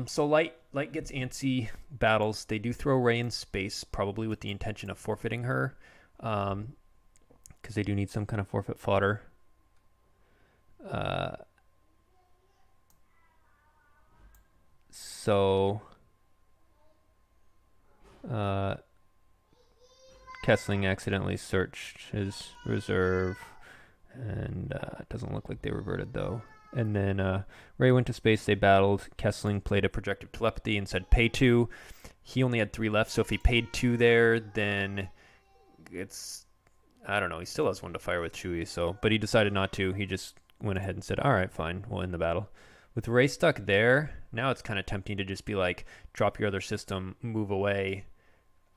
so Light gets antsy, battles. They do throw Ray in space, probably with the intention of forfeiting her, because they do need some kind of forfeit fodder. So Kessling accidentally searched his reserve, and it doesn't look like they reverted though. And then Ray went to space, they battled. Kessling played a projective telepathy and said pay 2. He only had 3 left, so if he paid 2 there, then it's, I don't know, he still has 1 to fire with Chewie, so, but he decided not to. He just went ahead and said, all right, fine, we'll end the battle. With Ray stuck there, now it's kind of tempting to just be like, drop your other system, move away,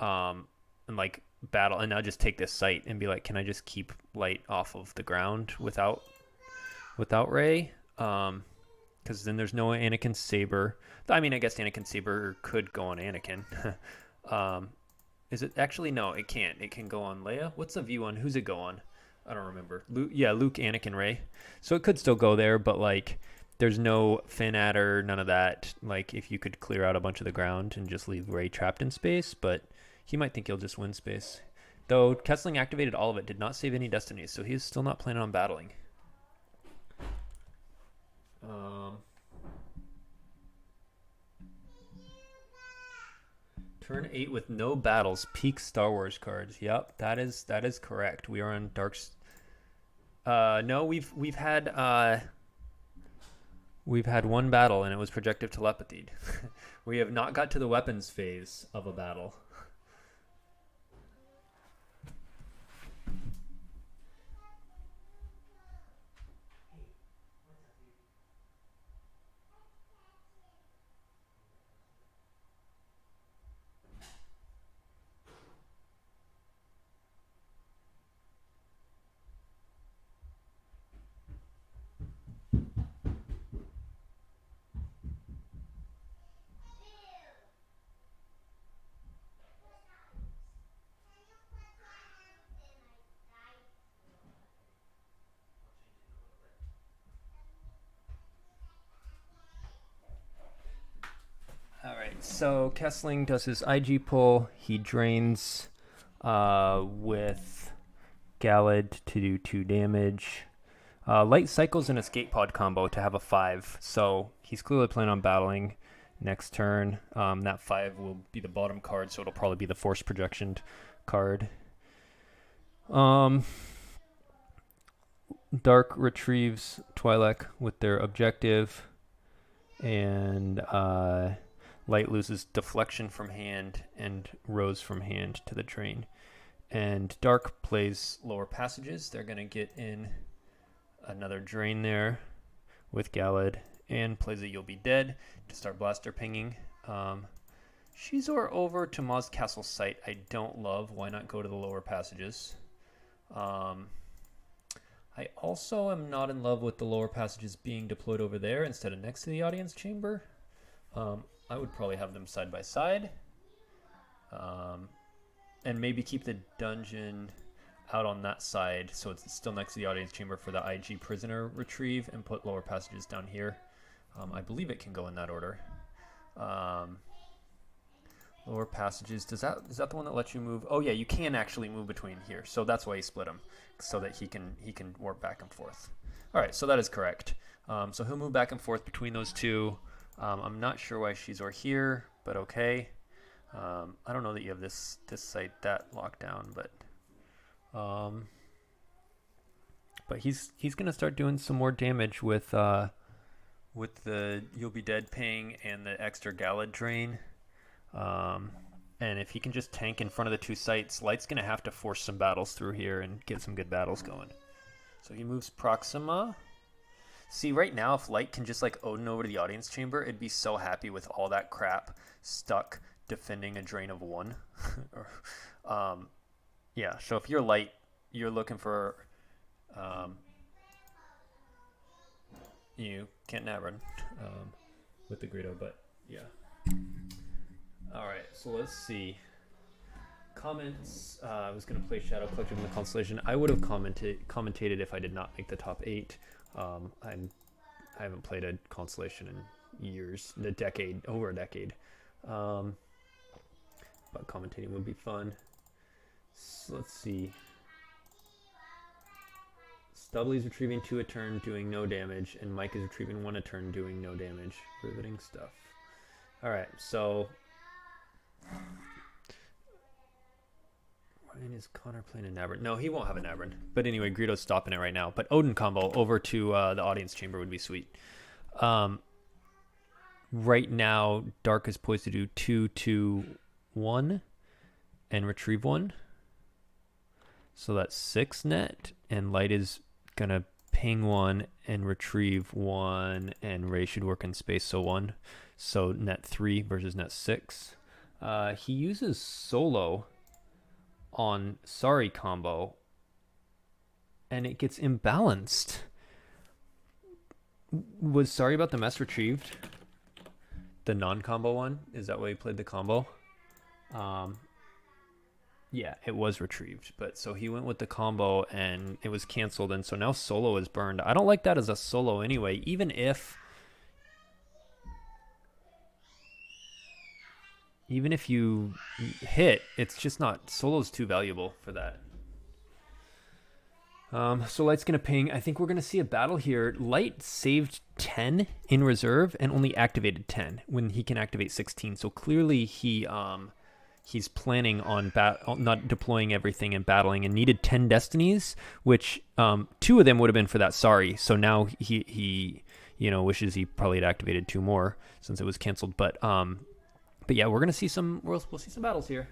and like battle, and now just take this site and be like, can I just keep Light off of the ground without Ray? Because then there's no Anakin Saber. I mean, I guess Anakin Saber could go on Anakin. Is it actually? No, it can't. It can go on Leia. What's the view on? Who's it go on? I don't remember. Luke, Anakin, Ray. So it could still go there, but like, there's no Finn adder, none of that. Like, if you could clear out a bunch of the ground and just leave Ray trapped in space, but he might think he'll just win space. Though Kessling activated all of it, did not save any destinies, so he's still not planning on battling. Turn 8 with no battles. Peak Star Wars cards. Yep, that is correct. We are on Dark. No, we've had 1 battle, and it was projective telepathy. We have not got to the weapons phase of a battle. Alright, so Kessling does his IG pull. He drains with Gallad to do 2 damage. Light cycles an escape pod combo to have a 5, so he's clearly planning on battling next turn. That 5 will be the bottom card, so it'll probably be the force projection card. Dark retrieves Twi'lek with their objective, and Light loses deflection from hand and rose from hand to the drain. And Dark plays lower passages. They're going to get in another drain there with Gallad, and plays a You'll Be Dead to start blaster pinging. Shizor over to Maz Castle site. I don't love. Why not go to the lower passages? I also am not in love with the lower passages being deployed over there instead of next to the audience chamber. I would probably have them side by side. And maybe keep the dungeon out on that side so it's still next to the audience chamber for the IG prisoner retrieve, and put lower passages down here. I believe it can go in that order. Lower passages, is that the one that lets you move? Oh yeah, you can actually move between here, so that's why he split them, so that he can warp back and forth. All right, so that is correct. So he'll move back and forth between those two. I'm not sure why Shizor here, but okay. I don't know that you have this site that locked down, but he's gonna start doing some more damage with the You'll Be Dead ping and the extra Gallad drain. And if he can just tank in front of the 2 sites, Light's gonna have to force some battles through here and get some good battles going. So he moves Proxima. See, right now, if Light can just like Odin over to the audience chamber, it'd be so happy with all that crap stuck defending a drain of 1. Yeah, so if you're Light, you're looking for you can't nat run with the Greedo, but yeah. Alright, so let's see. Comments. I was going to play Shadow Collective in the Constellation. I would have commentated if I did not make the top 8. I haven't played a Constellation in years, over a decade. But commentating would be fun. So let's see. Stubbly's retrieving 2 a turn, doing no damage, and Mike is retrieving 1 a turn, doing no damage. Riveting stuff. Alright, so... Ryan, is Connor playing a Nabrin? No, he won't have a Nabrin. But anyway, Greedo's stopping it right now. But Odin combo over to the audience chamber would be sweet. Right now, Dark is poised to do 2, 2, 1, and retrieve 1. So that's 6 net, and Light is going to ping 1 and retrieve 1, and Ray should work in space, so 1. So net 3 versus net 6. He uses Solo on Sorry combo, and it gets imbalanced. Was Sorry About the Mess retrieved? The non-combo one? Is that why he played the combo? Yeah, it was retrieved. But so he went with the combo and it was canceled, and so now Solo is burned. I don't like that as a solo anyway, even if you hit, it's just not, Solo's too valuable for that. So Light's going to ping. I think we're going to see a battle here. Light saved 10 in reserve and only activated 10 when he can activate 16. So clearly he's planning on not deploying everything and battling, and needed 10 destinies, which 2 of them would have been for that Sorry. So now he wishes he probably had activated 2 more since it was canceled. But yeah, we're going to see we'll see some battles here.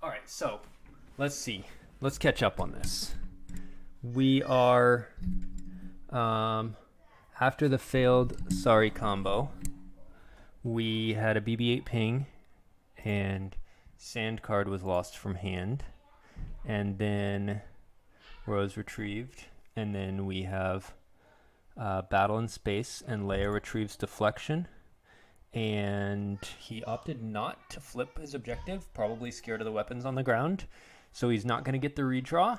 All right, so let's see. Let's catch up on this. We are after the failed Sorry combo. We had a BB-8 ping, and Sand card was lost from hand, and then Rose retrieved, and then we have Battle in Space, and Leia retrieves Deflection. And he opted not to flip his objective, probably scared of the weapons on the ground. So he's not going to get the redraw.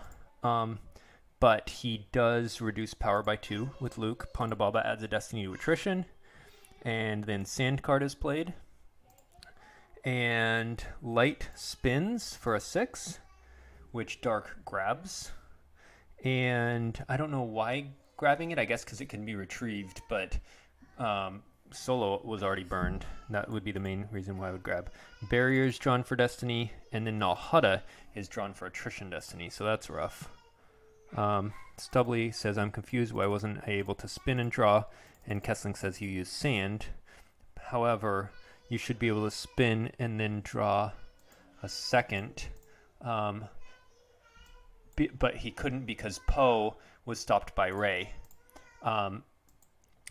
But he does reduce power by 2 with Luke. Ponda Baba adds a Destiny to Attrition. And then Sand card is played. And Light spins for a 6, which Dark grabs. And I don't know why grabbing it. I guess because it can be retrieved, but... Solo was already burned. That would be the main reason why I would grab. Barrier's drawn for Destiny, and then Nalhutta is drawn for Attrition Destiny, so that's rough. Stubbly says, I'm confused. Why wasn't I able to spin and draw? And Kessling says you use sand. However, you should be able to spin and then draw a second. But he couldn't because Poe was stopped by Ray.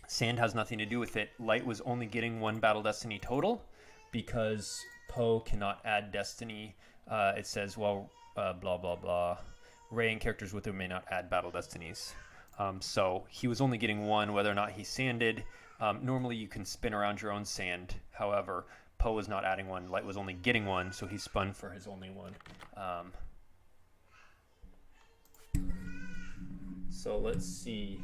Sand has nothing to do with it. Light was only getting one Battle Destiny total because Poe cannot add Destiny. It says, well, blah, blah, blah. Ray and characters with him may not add Battle Destinies. So he was only getting one, whether or not he sanded. Normally you can spin around your own sand. However, Poe was not adding one. Light was only getting one, so he spun for his only one. So let's see.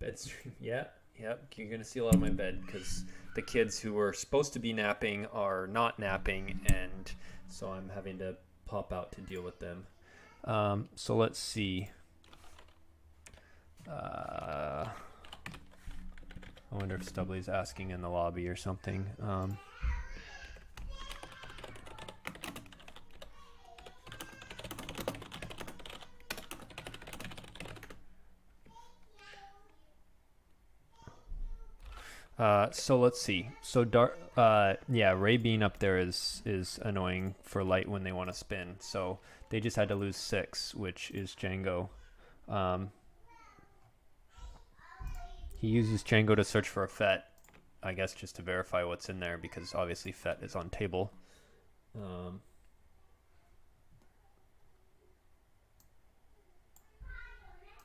Bed stream. Yep. You're going to see a lot of my bed because the kids who were supposed to be napping are not napping, and so I'm having to pop out to deal with them. So let's see. I wonder if Stubbly's asking in the lobby or something. So let's see. So Ray being up there is annoying for Light when they want to spin. So they just had to lose 6, which is Django. He uses Django to search for a Fett, I guess, just to verify what's in there because obviously Fett is on table.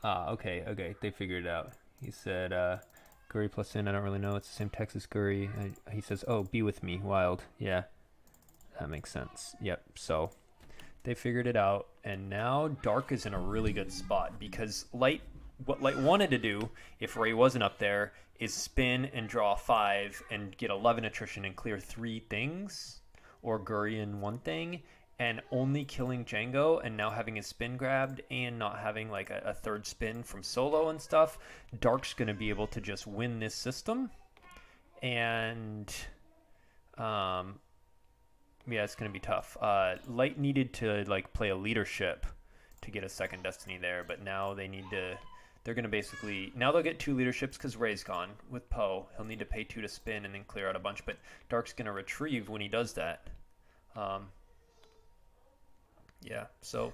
Okay, they figured it out. He said, Guri plus in, I don't really know. It's the same text as Guri. He says, oh, be with me, wild. Yeah, that makes sense. Yep, so they figured it out. And now Dark is in a really good spot because what Light wanted to do, if Ray wasn't up there, is spin and draw 5 and get 11 attrition and clear 3 things, or Guri in 1 thing, and only killing Django and now having his spin grabbed and not having like a third spin from solo and stuff. Dark's going to be able to just win this system. And yeah, it's going to be tough. Light needed to like play a leadership to get a second Destiny there, but now they're going to basically, now they'll get 2 leaderships because Ray's gone with Poe. He'll need to pay 2 to spin and then clear out a bunch, but Dark's going to retrieve when he does that. Yeah, so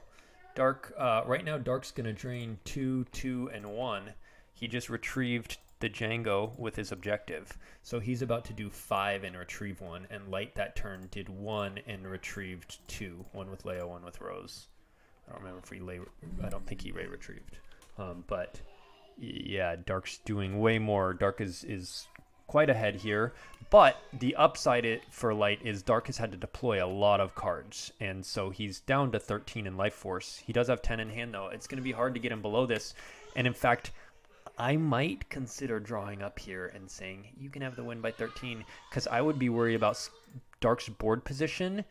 Dark, right now Dark's going to drain 2, 2, and 1. He just retrieved the Django with his objective. So he's about to do 5 and retrieve 1, and Light that turn did 1 and retrieved 2. 1 with Leia, 1 with Rose. I don't remember if I don't think he Ray retrieved. But yeah, Dark's doing way more. Dark is quite ahead here, but the upside for Light is Dark has had to deploy a lot of cards, and so he's down to 13 in life force. He does have 10 in hand though. It's going to be hard to get him below this, and in fact I might consider drawing up here and saying you can have the win by 13 because I would be worried about Dark's board position.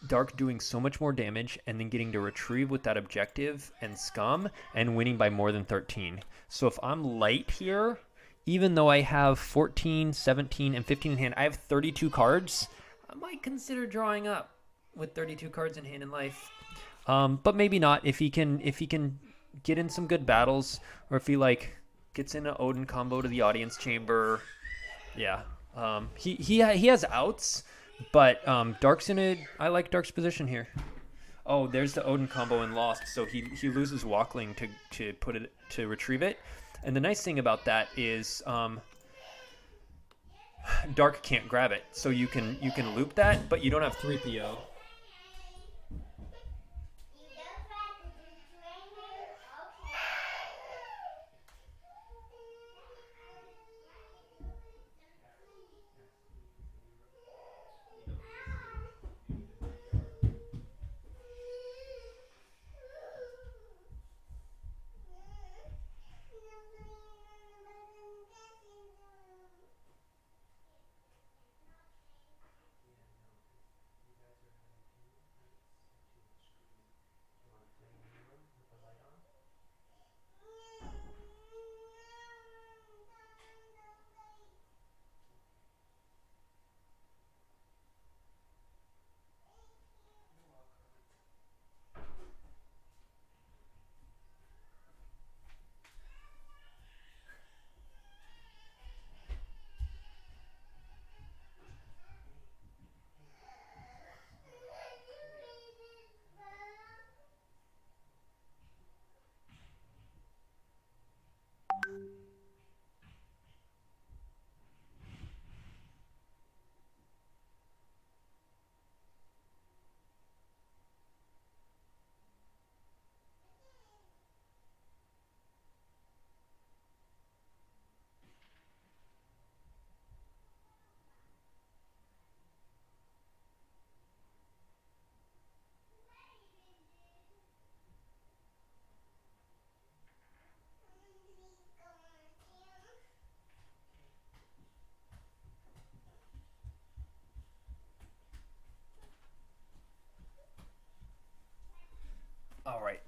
Dark doing so much more damage and then getting to retrieve with that objective and scum and winning by more than 13. So if I'm Light here, even though I have 14, 17, and 15 in hand, I have 32 cards. I might consider drawing up with 32 cards in hand in life. But maybe not if he can get in some good battles, or if he like gets in an Odin combo to the audience chamber. Yeah. He has outs, but Dark's in a, I like Dark's position here. Oh, there's the Odin combo in Lost, so he loses Walkling to retrieve it. And the nice thing about that is Dark can't grab it, so you can loop that, but you don't have 3PO.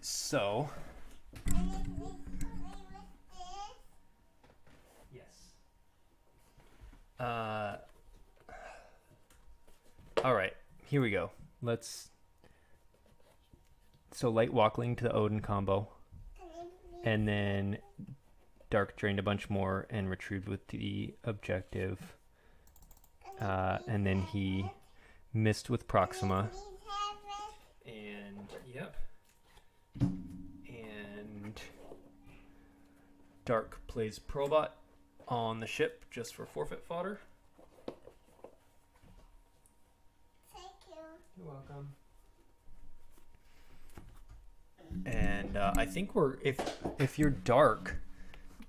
so yes. All right, here we go. So light walkling to the Odin combo, and then dark drained a bunch more and retrieved with the objective, and then he missed with Proxima, and yep, and dark plays Probot on the ship just for forfeit fodder. Thank you. You're welcome. And I think if you're dark,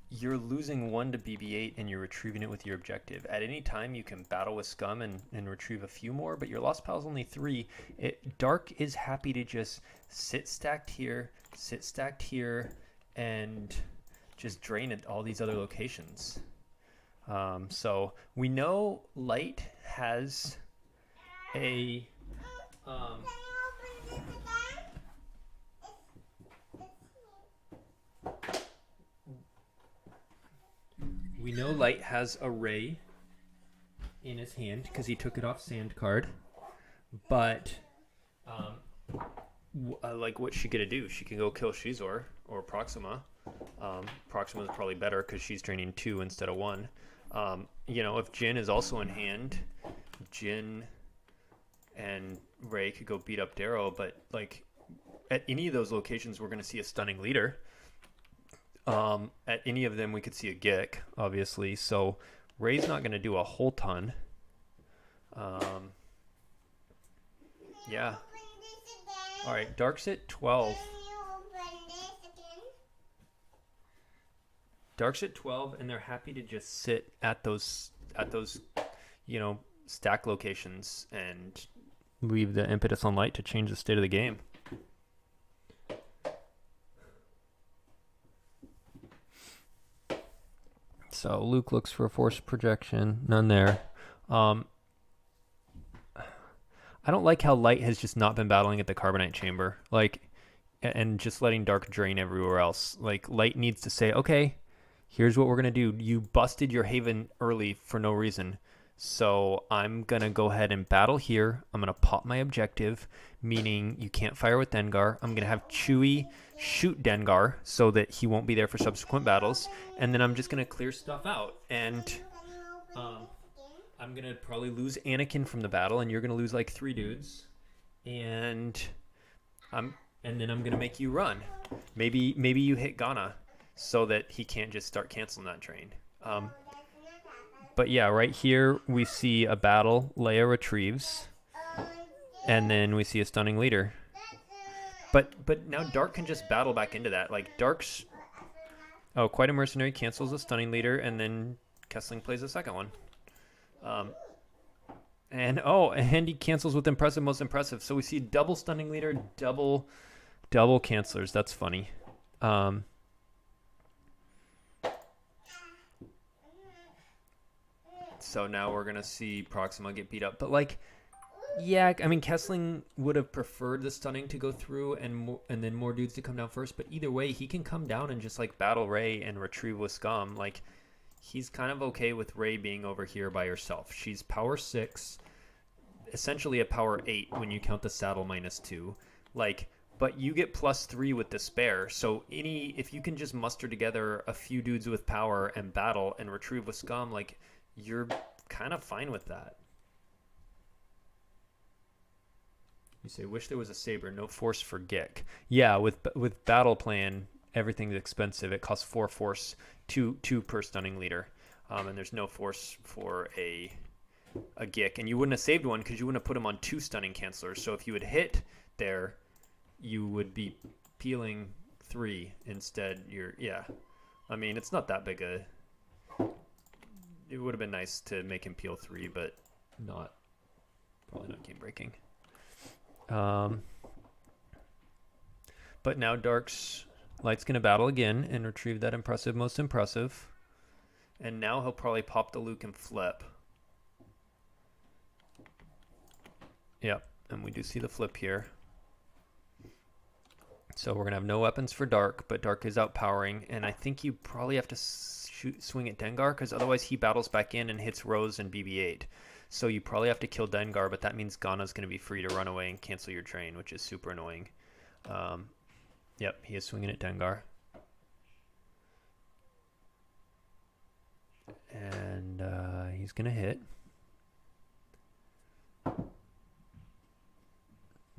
you're losing 1 to BB-8 and you're retrieving it with your objective. At any time, you can battle with scum and retrieve a few more, but your lost pile is only 3. Dark is happy to just sit stacked here, and just drain at all these other locations. So we know light has a... we know light has a ray in his hand because he took it off sand card, but like what's she gonna do? She can go kill Shizor or Proxima. Proxima is probably better because she's draining 2 instead of 1. You know, if Jin is also in hand, Jin and Ray could go beat up Darrow, but like at any of those locations, we're going to see a stunning leader. At any of them, we could see a Gick, obviously. So Ray's not going to do a whole ton. Yeah. All right, Dark's at 12. Dark's at 12, and they're happy to just sit at those, you know, stack locations and leave the impetus on light to change the state of the game. So Luke looks for a force projection, none there. I don't like how light has just not been battling at the Carbonite chamber, like, and just letting Dark drain everywhere else. Like, light needs to say, okay, here's what we're going to do. You busted your Haven early for no reason. So I'm going to go ahead and battle here. I'm going to pop my objective, meaning you can't fire with Dengar. I'm going to have Chewie shoot Dengar so that he won't be there for subsequent battles. And then I'm just going to clear stuff out. And I'm going to probably lose Anakin from the battle, and you're going to lose like 3 dudes. And then I'm going to make you run. Maybe you hit Ghana so that he can't just start canceling that train. But yeah, right here we see a battle. Leia retrieves, and then we see a stunning leader. But now Dark can just battle back into that. Like Dark's, quite a mercenary cancels a stunning leader, and then Kessling plays the second one. And he cancels with impressive, most impressive. So we see double stunning leader, double cancelers. That's funny. So now we're going to see Proxima get beat up. But, like, yeah, I mean, Kessling would have preferred the stunning to go through and then more dudes to come down first. But either way, he can come down and just, like, battle Rey and retrieve with scum. Like, he's kind of okay with Rey being over here by herself. She's power 6, essentially a power 8 when you count the saddle -2. Like, but you get +3 with the spare. So if you can just muster together a few dudes with power and battle and retrieve with scum, like, you're kind of fine with that. You say, wish there was a saber, no force for Gick. Yeah, with battle plan, everything's expensive. It costs 4 force, 2 per stunning leader, and there's no force for a Gick. And you wouldn't have saved one because you wouldn't have put him on 2 stunning cancelers. So if you had hit there, you would be peeling 3 instead. I mean, it's not that big a. It would have been nice to make him peel 3, but probably not game breaking. But now Light's going to battle again and retrieve that impressive, most impressive. And now he'll probably pop the Luke and flip. Yep, and we do see the flip here. So we're going to have no weapons for Dark, but Dark is outpowering, and I think you probably have to swing at Dengar, because otherwise he battles back in and hits Rose and BB-8. So you probably have to kill Dengar, but that means Ghana's going to be free to run away and cancel your train, which is super annoying. Yep, he is swinging at Dengar. And he's going to hit.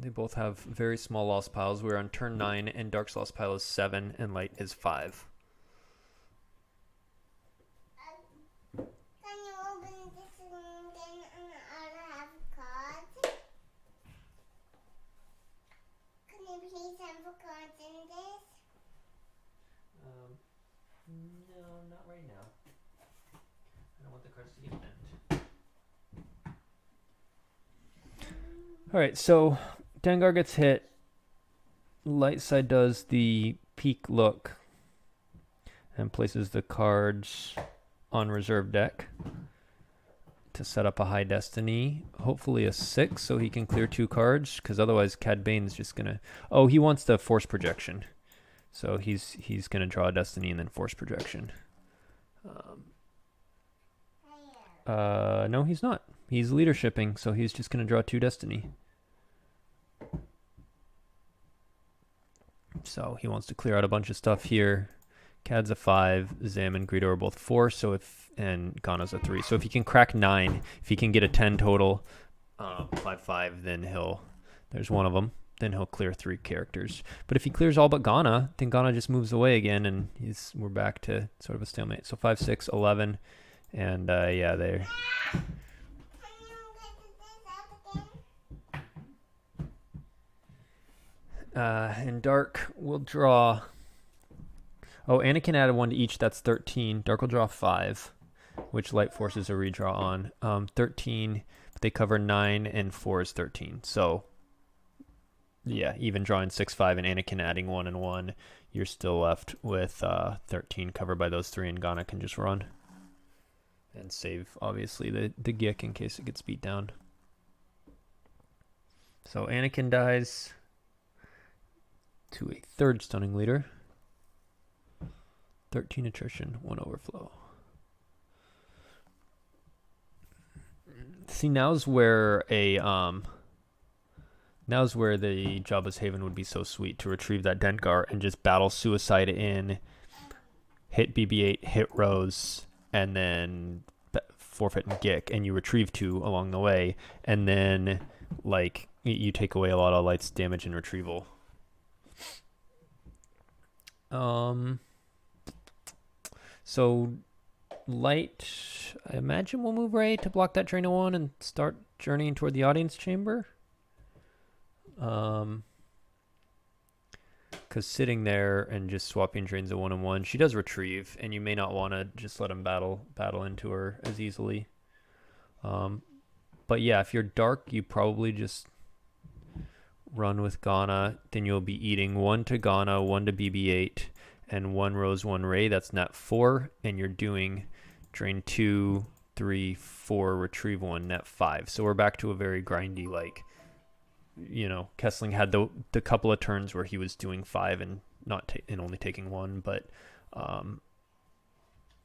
They both have very small loss piles. We're on turn 9, and Dark's loss pile is 7, and Light is 5. Can you open this again and I have cards? Can you please have cards in this? No, not right now. I don't want the cards to get bent. Alright, so Dengar gets hit. Light side does the peek look and places the cards on reserve deck to set up a high destiny. Hopefully a 6 so he can clear 2 cards, because otherwise Cad Bane's just going to... Oh, he wants the force projection. So he's going to draw a destiny and then force projection. No, he's not. He's leadershiping, so he's just going to draw 2 destiny. So he wants to clear out a bunch of stuff here. Cad's a 5, Zam and Greedo are both 4, and Ghana's a 3. So if he can crack 9, if he can get a 10 total, 5-5, then there's one of them, then he'll clear 3 characters. But if he clears all but Ghana, then Ghana just moves away again, and we're back to sort of a stalemate. So 5, 6, 11, and yeah, they're... And Dark will draw... Oh, Anakin added 1 to each. That's 13. Dark will draw 5, which Light forces a redraw on. 13, but they cover 9, and 4 is 13. So, yeah, even drawing 6, 5, and Anakin adding 1 and 1, you're still left with 13 covered by those 3, and Ghana can just run. And save, obviously, the Gik in case it gets beat down. So Anakin dies to a 3rd stunning leader. 13 attrition, 1 overflow. See, now's where the Jabba's Haven would be so sweet, to retrieve that Dengar and just battle Suicide in, hit BB-8, hit Rose, and then forfeit and Gik, and you retrieve 2 along the way, and then like you take away a lot of Light's damage and retrieval. So Light, I imagine, will move Ray to block that train of 1 and start journeying toward the audience chamber. Because sitting there and just swapping trains of 1 and 1, she does retrieve, and you may not want to just let him battle into her as easily. But yeah, if you're Dark, you probably just run with Ghana. Then you'll be eating 1 to Ghana, 1 to BB-8, and 1 Rose, 1 Ray. That's net 4, and you're doing drain 2, 3, 4, retrieve 1, net 5. So we're back to a very grindy, like, you know, Kessling had the couple of turns where he was doing 5 and and only taking 1, but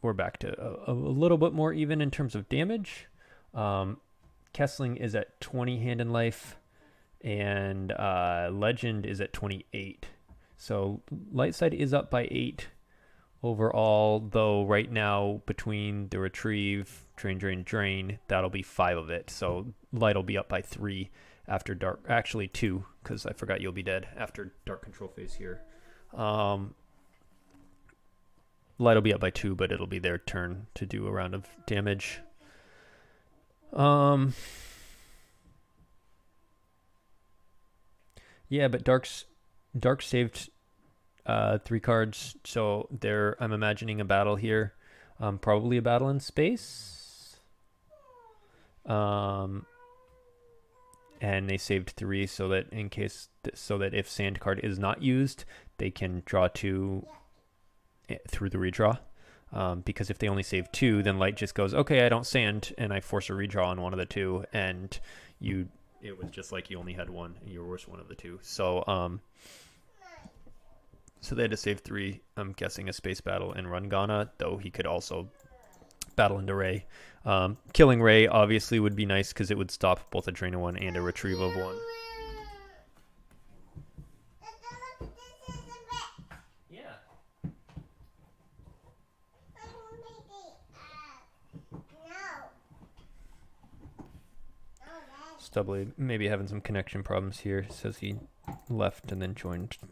we're back to a little bit more even in terms of damage. Kessling is at 20 hand and life, and Legend is at 28. So Light side is up by 8 overall, though right now between the retrieve, drain, that'll be 5 of it. So Light will be up by 3 after Dark, actually 2, because I forgot you'll be dead after Dark control phase here. Light will be up by 2, but it'll be their turn to do a round of damage. Yeah, but Dark saved 3 cards, so I'm imagining a battle here, probably a battle in space. And they saved 3 so that if sand card is not used, they can draw 2 through the redraw. Because if they only save 2, then Light just goes, okay, I don't sand, and I force a redraw on one of the 2, and it was just like you only had 1, and you were worse one of the 2. So So they had to save 3, I'm guessing a space battle and run Ghana, though he could also battle into Ray. Killing Ray obviously would be nice because it would stop both a drain of 1 and a retrieve of 1. Yeah. Stubbly maybe having some connection problems here. Says he left and then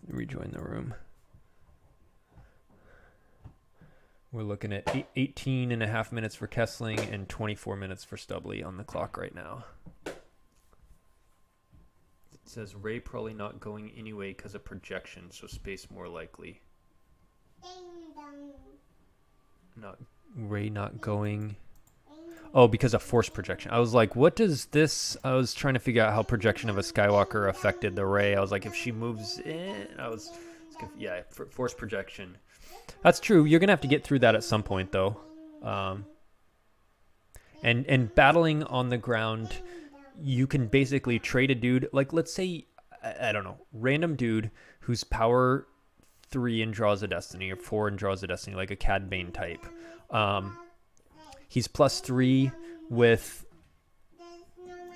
rejoined the room. We're looking at 18 and a half minutes for Kessling and 24 minutes for Stubbly on the clock right now. It says Ray probably not going anyway because of projection, so space more likely. Ray not going. Oh, because of force projection. I was like, what does this... I was trying to figure out how projection of a Skywalker affected the Ray. I was like, if she moves in... Yeah, force projection. That's true. You're going to have to get through that at some point, though. And battling on the ground, you can basically trade a dude. Like, let's say, I don't know, random dude who's power 3 and draws a destiny, or 4 and draws a destiny, like a Cad Bane type. He's +3 with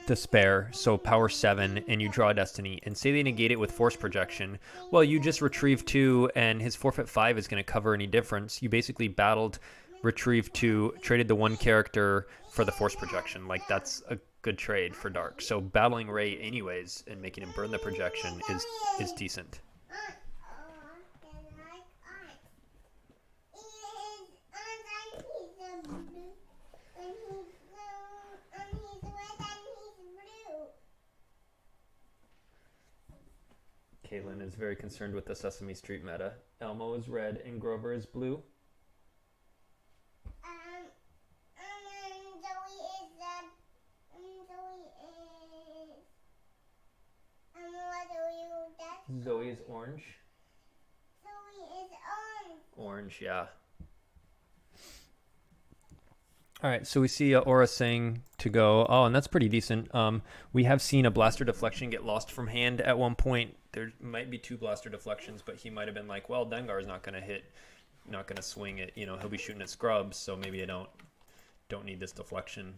the spare, so power 7, and you draw a destiny, and say they negate it with force projection. Well, you just retrieve 2, and his forfeit 5 is going to cover any difference. You basically battled, retrieved 2, traded the 1 character for the force projection. Like, that's a good trade for Dark. So battling Ray anyways and making him burn the projection is decent. Caitlin is very concerned with the Sesame Street meta. Elmo is red and Grover is blue. Zoe is orange. Zoe is orange. Orange, yeah. All right, so we see Aura saying to go. Oh, and that's pretty decent. We have seen a blaster deflection get lost from hand at one point. There might be 2 blaster deflections, but he might have been like, well, Dengar's not going to hit, not going to swing it. You know, he'll be shooting at scrubs, so maybe I don't need this deflection.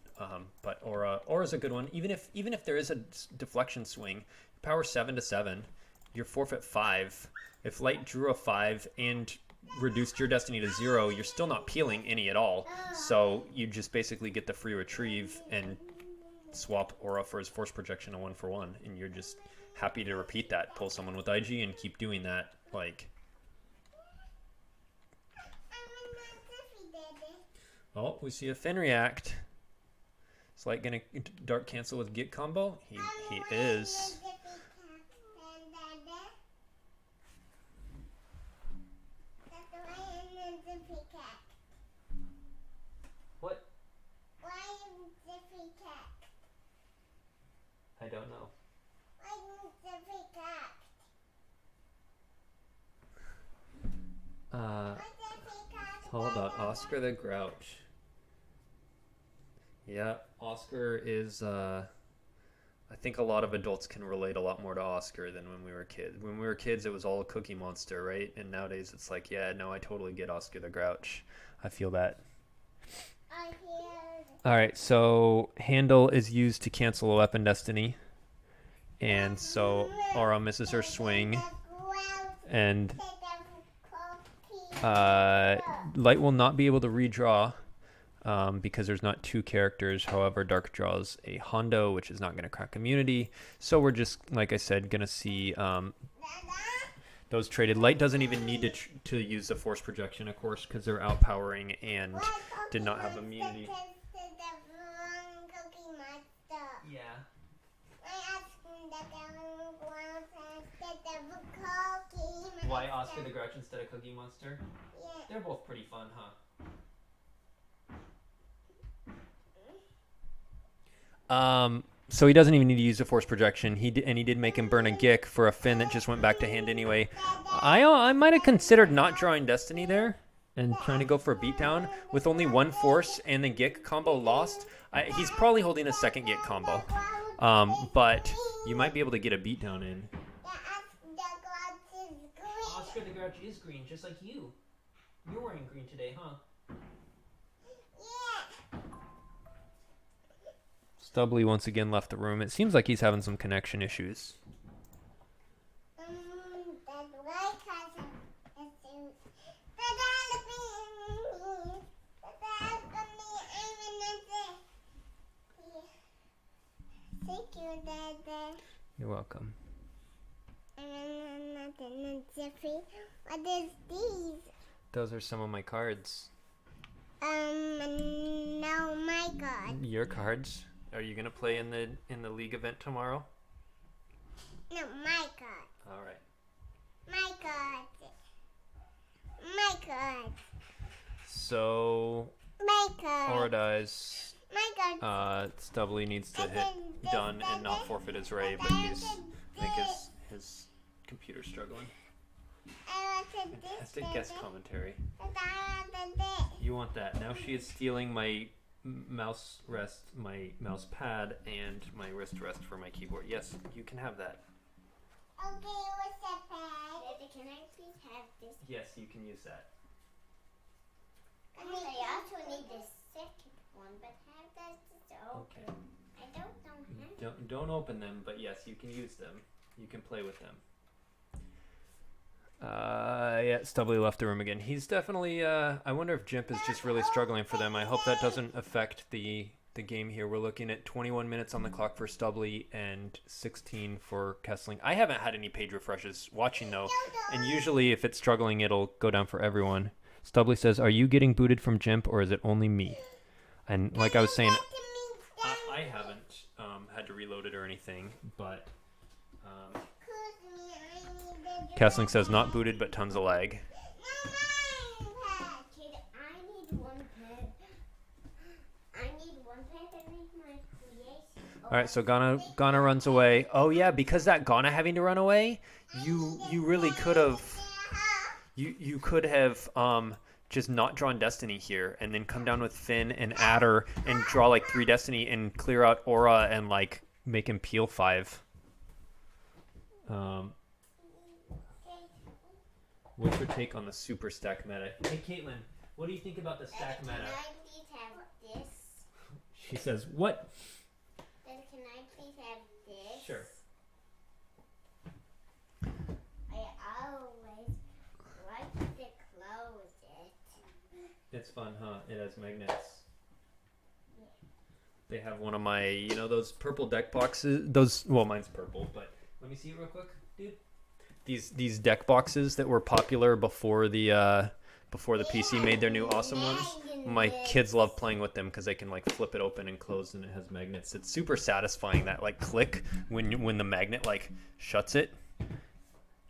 But Aura's a good one. Even if there is a deflection swing, power 7 to 7, your forfeit 5. If Light drew a 5 and reduced your destiny to 0, you're still not peeling any at all. So you just basically get the free retrieve and swap Aura for his force projection a 1-for-1, and you're just happy to repeat that. Pull someone with IG and keep doing that. Like, oh, we see a Finn react. Is Light gonna Dark cancel with Git combo? He is. What? Why is the peacock? I don't know. Why is the peacock? It's all about Oscar the Grouch. Yeah, Oscar is, I think a lot of adults can relate a lot more to Oscar than when we were kids. When we were kids, it was all a Cookie Monster, right? And nowadays it's like, yeah, no, I totally get Oscar the Grouch. I feel that. All right, so Handle is used to cancel a weapon destiny. And so Aura misses her swing. And Light will not be able to redraw because there's not 2 characters. However, Dark draws a Hondo, which is not going to crack immunity. So we're just, like I said, going to see those traded. Light doesn't even need to use the force projection, of course, because they're outpowering and did not have immunity. Yeah. Why Oscar the Grouch instead of Cookie Monster? Yeah. They're both pretty fun, huh? So he doesn't even need to use a force projection. He did make him burn a Gick for a Finn that just went back to hand anyway. I might have considered not drawing Destiny there and trying to go for a beatdown with only 1 force and the Gick combo lost. He's probably holding a second Gick combo, but you might be able to get a beatdown in. sure the garage is green, just like you. You're wearing green today, huh? Yeah. Stubbly once again left the room. It seems like he's having some connection issues. That's why cousin is Thank you, Dada. You're welcome. Jeffrey, what is these? Those are some of my cards. No, my God. Your cards? Are you gonna play in the league event tomorrow? No, my God. All right. My God. My God. So My God. Oradize, My God. Stubbly needs to hit done and not forfeit his Ray, but I think his computer's struggling. I It has to guess commentary. want this. You want that. Now she is stealing my mouse rest, my mouse pad, and my wrist rest for my keyboard. Yes, you can have that. Okay, what's that pad? Daddy, can I please have this? Yes, you can use that. I also need the second one, but how does this open? Okay. I don't know how. Don't open them, but yes, you can use them. You can play with them. Yeah, Stubbly left the room again. He's definitely, I wonder if GeMP is just really struggling for them. I hope that doesn't affect the game here. We're looking at 21 minutes on the clock for Stubbly and 16 for Kessling. I haven't had any page refreshes watching though, and usually if it's struggling, it'll go down for everyone. Stubbly says, are you getting booted from GeMP or is it only me? And like I was saying, I haven't had to reload it or anything, but Kessling says not booted but tons of lag. All right, so Ghana runs away. Oh yeah, because that Ghana having to run away, you really could have you could have just not drawn Destiny here and then come down with Finn and Adder and draw like 3 Destiny and clear out Aura and like make him peel 5. What's your take on the super stack meta? Hey Caitlin, what do you think about the stack meta? Can I please have this? She says, what? Then can I please have this? Sure. I always like to close it. It's fun, huh? It has magnets. They have one of my, those purple deck boxes. Well, mine's purple, but let me see it real quick, dude. These deck boxes that were popular before the PC made their new awesome ones. My kids love playing with them because they can like flip it open and close, and it has magnets. It's super satisfying, that like click when the magnet like shuts it.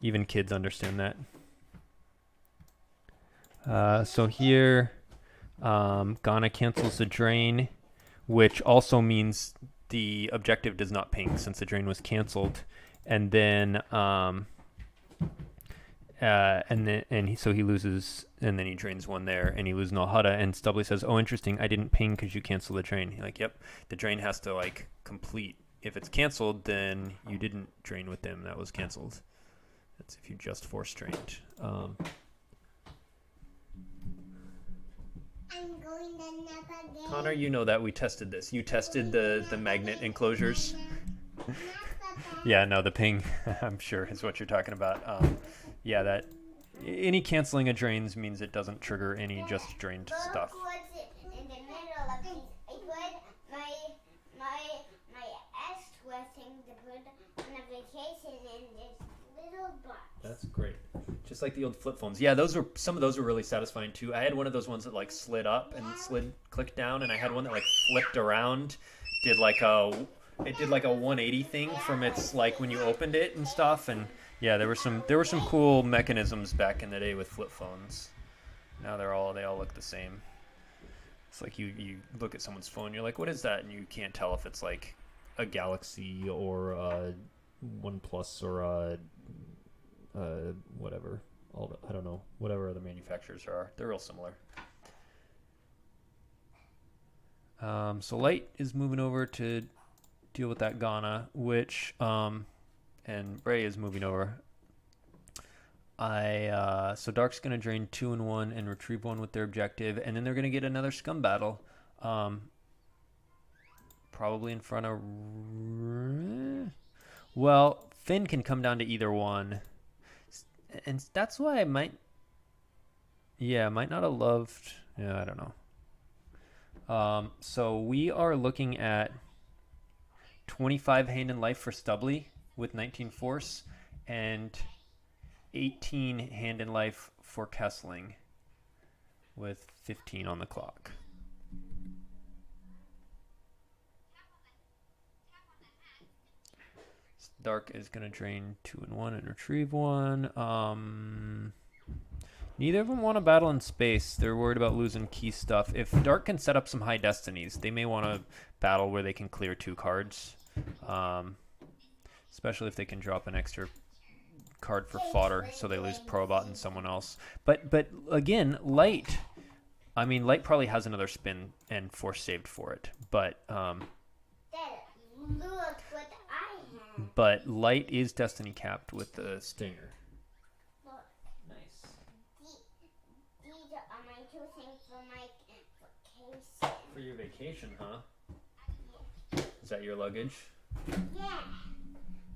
Even kids understand that. So here, Ghana cancels the drain, which also means the objective does not ping since the drain was canceled, and then so he loses, and then he drains one there, and he loses Nalhada, and Stubbly says, oh, interesting, I didn't ping because you canceled the drain. You're like, yep, the drain has to like complete. If it's canceled, then you didn't drain with them. That was canceled. That's if you just force drained. I'm going to nap again. Connor, you know that we tested this. You tested the magnet enclosures. Yeah, no, the ping, I'm sure, is what you're talking about. Yeah, that any canceling of drains means it doesn't trigger any just drained stuff. In the middle of these, I put my extra thing to put on a vacation in this little box. That's great. Just like the old flip phones. Yeah, some of those were really satisfying too. I had one of those ones that like slid up and clicked down, and I had one that like flipped around, did like a 180 thing from its like when you opened it and stuff. And yeah, there were some cool mechanisms back in the day with flip phones. Now they all look the same. It's like you look at someone's phone, you're like, what is that? And you can't tell if it's like a Galaxy or a OnePlus or a whatever. I don't know, whatever other manufacturers are. They're real similar. So Light is moving over to deal with that Ghana, which and Ray is moving over. So Dark's gonna drain 2 and 1 and retrieve 1 with their objective, and then they're gonna get another scum battle. Probably in front of. Well, Finn can come down to either one, and that's why I might. Yeah, I might not have loved. Yeah, I don't know. So we are looking at 25 hand and life for Stubbly with 19 force, and 18 hand and life for Kessling with 15 on the clock. Dark is going to drain 2 and 1 and retrieve 1. Neither of them want to battle in space. They're worried about losing key stuff. If Dark can set up some high destinies, they may want to battle where they can clear 2 cards. Especially if they can drop an extra card for fodder, so they lose Probot and someone else. But again, Light probably has another spin and force saved for it. But Light is destiny capped with the Stinger. Look. Nice. These are my 2 things for my vacation. For your vacation, huh? Yeah. Is that your luggage? Yeah.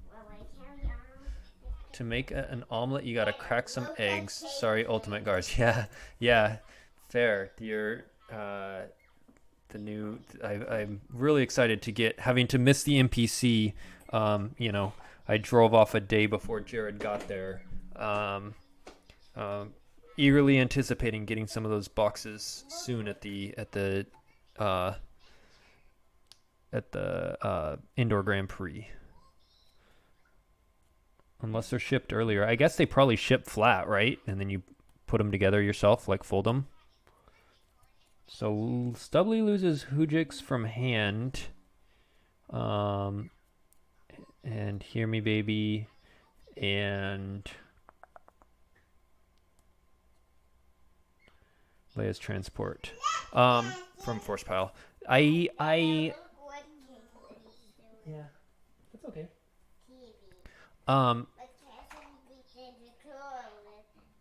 Well, I carry on. To make an omelet, you gotta crack some eggs. Sorry, Ultimate Guards. Yeah, fair. You're the new. I'm really excited to having to miss the NPC. I drove off a day before Jared got there. Eagerly anticipating getting some of those boxes soon at the Indoor Grand Prix. Unless they're shipped earlier. I guess they probably ship flat, right? And then you put them together yourself, like fold them. So Stubbly loses Hujix from hand. And Hear Me Baby. And Leia's Transport. From Force Pile. Yeah, that's okay.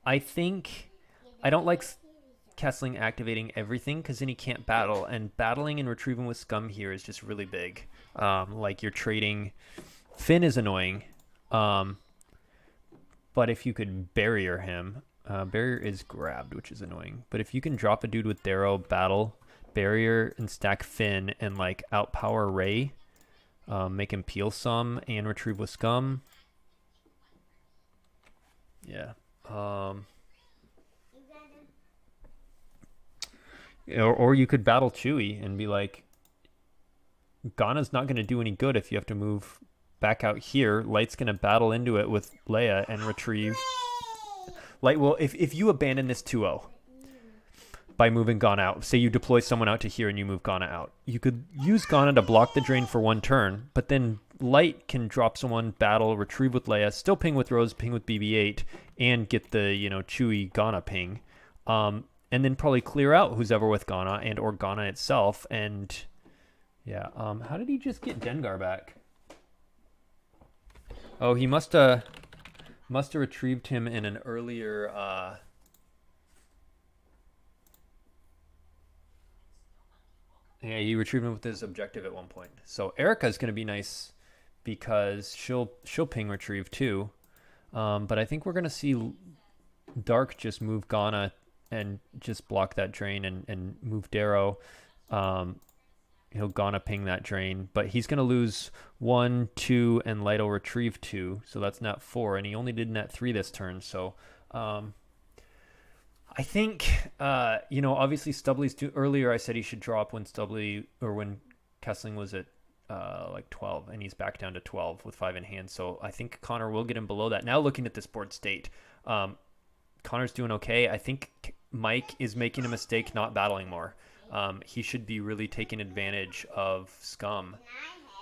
I think I don't like Kessling activating everything because then he can't battle, and battling and retrieving with scum here is just really big. Like you're trading. Finn is annoying, but if you could barrier him, barrier is grabbed, which is annoying. But if you can drop a dude with Darrow, battle, barrier, and stack Finn, and like outpower Ray, make him peel some and retrieve with scum. Yeah. Or you could battle Chewie and be like, Ghana's not going to do any good if you have to move back out here. Light's going to battle into it with Leia and retrieve. Light will, if you abandon this 2-0 by moving Ghana out, say you deploy someone out to here and you move Ghana out, you could use Ghana to block the drain for 1 turn, but then Light can drop someone, battle, retrieve with Leia, still ping with Rose, ping with BB-8, and get the, Chewie Ghana ping. And then probably clear out who's ever with Ghana and or Ghana itself. And yeah, how did he just get Dengar back? Oh, he must have retrieved him in an earlier yeah, he retrieved him with his objective at one point. So Erica's gonna be nice because she'll ping retrieve too. But I think we're gonna see Dark just move Ghana and just block that drain and move Darrow. He'll Ghana ping that drain, but he's going to lose 1, 2, and Light will retrieve 2. So that's net 4, and he only did net 3 this turn. So I think, obviously Stubbly's earlier I said he should drop when Stubbly, or when Kessling was at like 12, and he's back down to 12 with 5 in hand. So I think Connor will get him below that. Now looking at this board state, Connor's doing okay. I think Mike is making a mistake not battling more. He should be really taking advantage of scum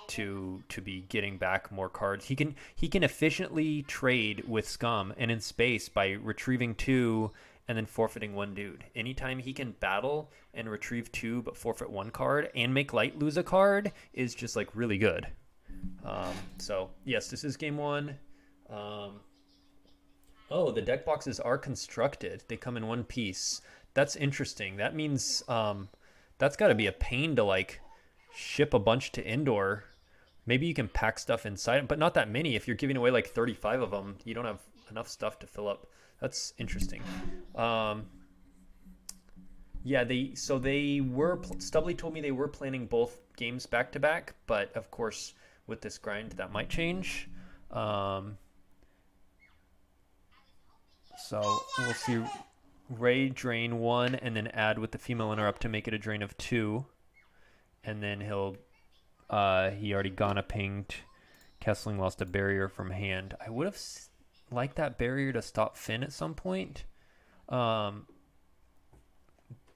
to be getting back more cards. He can efficiently trade with scum and in space by retrieving 2 and then forfeiting 1 dude. Anytime he can battle and retrieve 2 but forfeit 1 card and make Light lose a card is just like really good. So yes, this is game 1. Oh, the deck boxes are constructed. They come in one piece. That's interesting. That means that's got to be a pain to like ship a bunch to indoor. Maybe you can pack stuff inside, but not that many. If you're giving away like 35 of them, you don't have enough stuff to fill up. That's interesting. Um, yeah, they were Stubbly told me they were planning both games back to back, but of course with this grind that might change. Um, so we'll see Ray drain one and then add with the female interrupt to make it a drain of two, and then he already Ghana pinged. Kessling lost a barrier from hand. I would have liked that barrier to stop Finn at some point.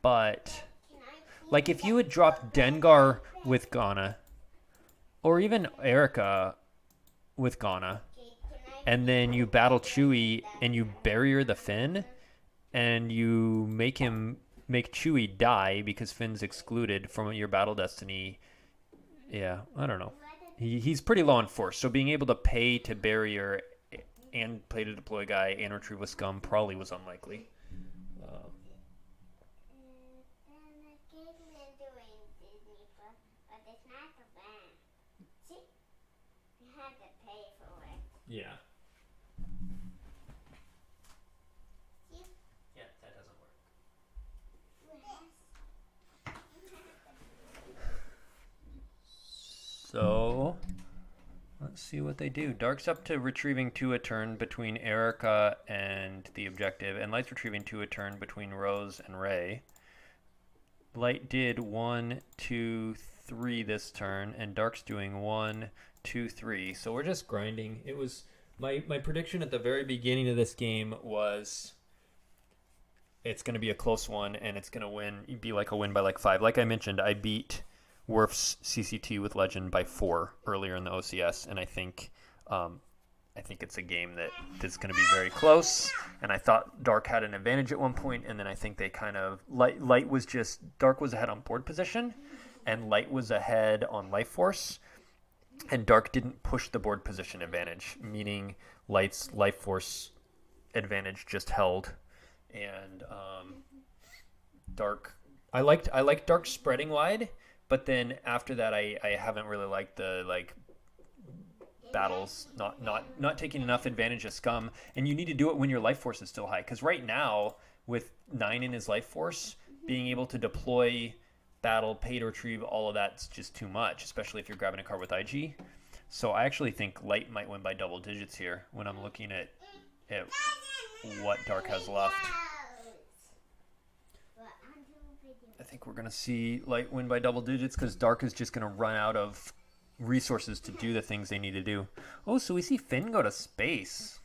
But like if you had dropped Dengar with Ghana, or even Erica with Ghana, and then you battle Chewy and you barrier the Finn, and you make Chewy die because Finn's excluded from your battle destiny. Yeah, I don't know. He's pretty low on force, so being able to pay to barrier and play to deploy guy and retrieve with scum probably was unlikely. Yeah. Yeah, that doesn't work. So, let's see what they do. Dark's up to retrieving 2 a turn between Erica and the objective, and Light's retrieving 2 a turn between Rose and Ray. Light did 1, 2, 3 this turn, and Dark's doing 1, 2, 3. So we're just grinding. It was my prediction at the very beginning of this game was it's going to be a close one, and it's going to be like a win by like 5. Like I mentioned, I beat Werf's CCT with Legend by 4 earlier in the OCS, and I think it's a game that's going to be very close. And I thought Dark had an advantage at one point, and then I think they kind of Dark was ahead on board position, and Light was ahead on life force, and Dark didn't push the board position advantage, meaning Light's life force advantage just held, and Dark. I liked Dark spreading wide, but then after that, I haven't really liked the battles not taking enough advantage of scum, and you need to do it when your life force is still high, because right now with 9 in his life force, being able to deploy, battle, pay to retrieve, all of that's just too much, especially if you're grabbing a card with IG. So I actually think Light might win by double digits here when I'm looking at what Dark has left. I think we're going to see Light win by double digits because Dark is just going to run out of resources to do the things they need to do. Oh, so we see Finn go to space.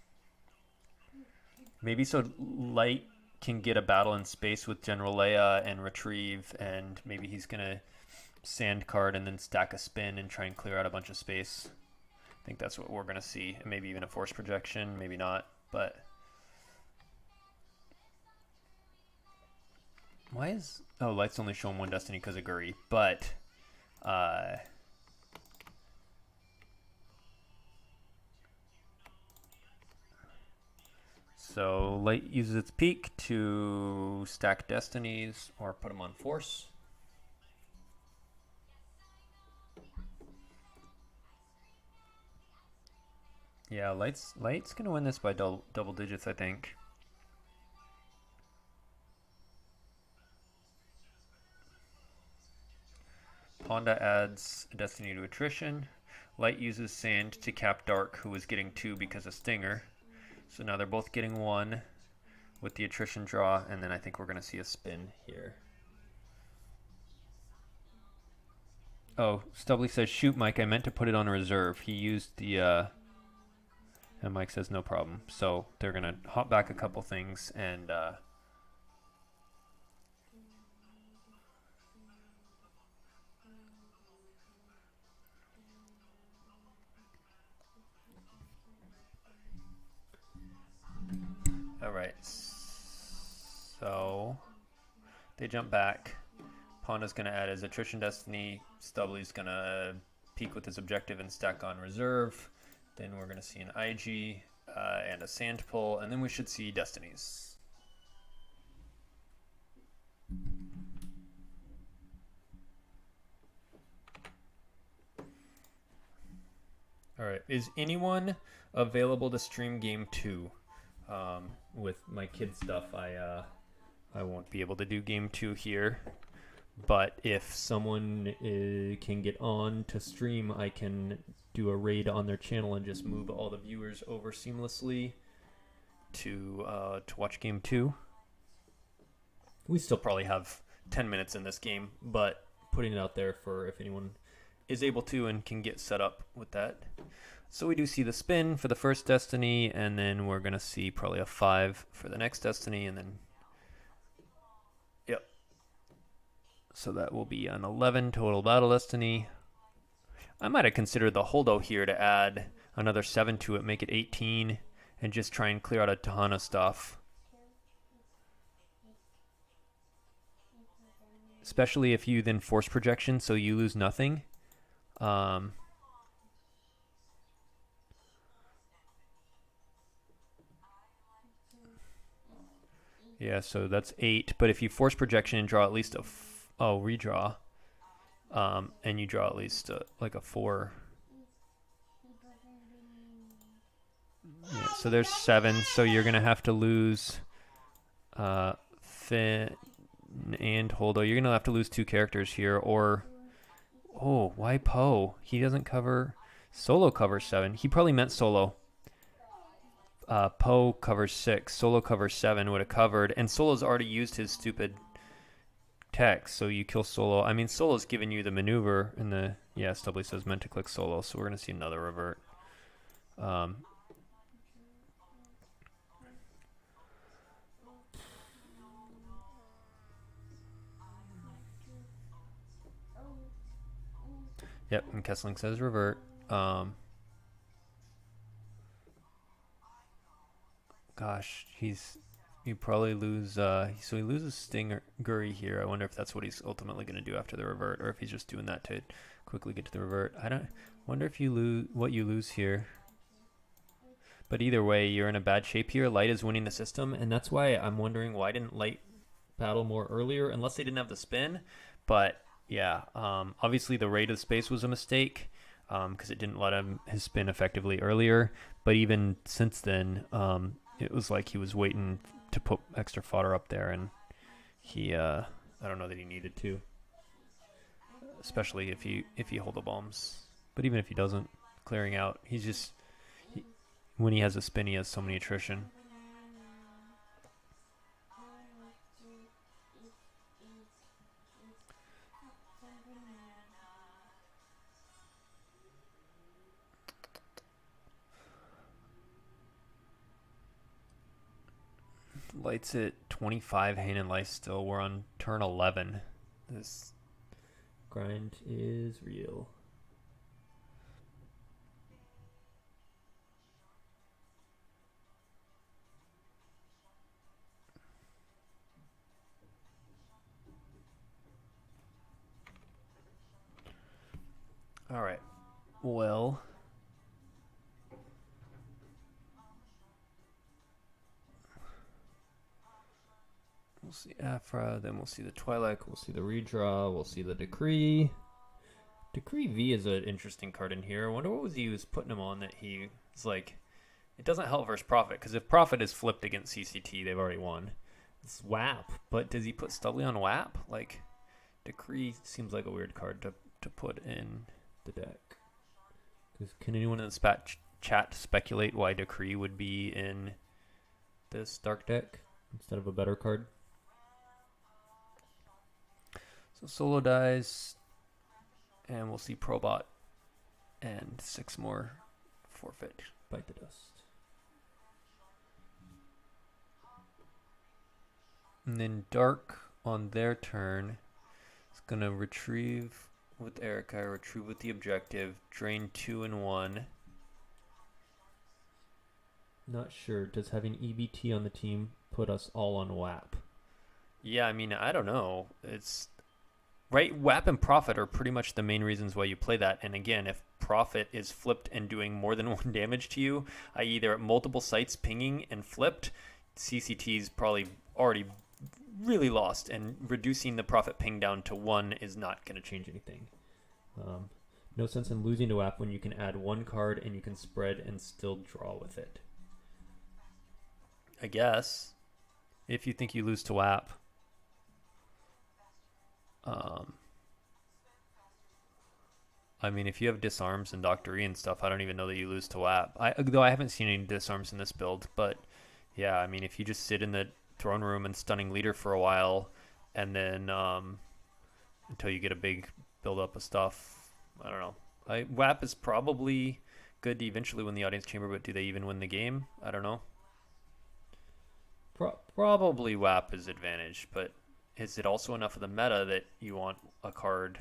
Maybe so Light can get a battle in space with General Leia and retrieve, and maybe he's going to sand card and then stack a spin and try and clear out a bunch of space. I think that's what we're going to see. And maybe even a force projection, maybe not, but... Why is... Oh, Light's only showing 1 destiny because of Guri, but... So Light uses its peak to stack destinies or put them on force. Yeah, Light's gonna win this by double digits, I think. Ponda adds a destiny to attrition. Light uses sand to cap Dark, who was getting 2 because of Stinger. So now they're both getting 1 with the attrition draw, and then I think we're going to see a spin here. Oh, Stubbly says, shoot, Mike, I meant to put it on reserve. He used the... And Mike says, no problem. So they're going to hop back a couple things, and... Alright, so they jump back. Ponda's going to add his attrition destiny. Stubbly's going to peek with his objective and stack on reserve. Then we're going to see an IG and a sand pull, and then we should see destinies. All right, is anyone available to stream game 2? With my kid stuff, I won't be able to do game 2 here. But if someone can get on to stream, I can do a raid on their channel and just move all the viewers over seamlessly to watch game 2. We still probably have 10 minutes in this game, but putting it out there for if anyone is able to and can get set up with that. So we do see the spin for the first destiny, and then we're going to see probably a 5 for the next destiny, and then so that will be an 11 total battle destiny. I might have considered the holdo here to add another 7 to it, make it 18, and just try and clear out a ton of stuff. Especially if you then force projection, so you lose nothing. Yeah, so that's 8. But if you force projection and draw at least a redraw, and you draw at least like a 4. Yeah, so there's 7. So you're gonna have to lose Finn and Holdo. You're gonna have to lose 2 characters here, or why Poe? He doesn't cover. Solo covers 7. He probably meant Solo. Poe covers 6. Solo covers 7. Would have covered, and Solo's already used his stupid text, so you kill Solo. I mean, Solo's giving you the maneuver, and Stubbly says meant to click Solo, so we're going to see another revert. Yep, and Kessling says revert. Gosh, you probably lose, so he loses Stinger Guri here. I wonder if that's what he's ultimately going to do after the revert, or if he's just doing that to quickly get to the revert. Wonder if you lose what you lose here. But either way, you're in a bad shape here. Light is winning the system, and that's why I'm wondering why didn't Light battle more earlier, unless they didn't have the spin. But yeah, obviously the raid of space was a mistake, because it didn't let him his spin effectively earlier. But even since then, it was like he was waiting to put extra fodder up there, and he I don't know that he needed to, especially if he hold the bombs. But even if he doesn't, clearing out, when he has a spin, he has so many attrition. Light's at 25, Hain and Life still. We're on turn 11. This grind is real. All right. Well, we'll see Afra, then we'll see the Twi'lek, we'll see the redraw, we'll see the Decree. Decree V is an interesting card in here. I wonder what he was putting him on that he was like, it doesn't help versus Prophet, because if Prophet is flipped against CCT, they've already won. It's WAP, but does he put Stubbly on WAP? Like, Decree seems like a weird card to put in the deck. Can anyone in the chat speculate why Decree would be in this dark deck instead of a better card? So Solo dies, and we'll see Probot and 6 more forfeit. Bite the dust. And then Dark on their turn is going to retrieve with Erica, retrieve with the objective, drain 2 and 1. Not sure. Does having EBT on the team put us all on WAP? Yeah, I mean, I don't know. It's right. WAP and Prophet are pretty much the main reasons why you play that. And again, if Prophet is flipped and doing more than 1 damage to you, i.e. they're at multiple sites pinging and flipped, CCT's probably already really lost, and reducing the Prophet ping down to 1 is not going to change anything. No sense in losing to WAP when you can add 1 card and you can spread and still draw with it. I guess, if you think you lose to WAP. I mean, if you have disarms and Dr. E and stuff, I don't even know that you lose to WAP. Though I haven't seen any disarms in this build, but yeah, I mean, if you just sit in the throne room and stunning leader for a while, and then until you get a big build up of stuff, I don't know. WAP is probably good to eventually win the audience chamber, but do they even win the game? I don't know. Probably WAP is advantage, but is it also enough of the meta that you want a card?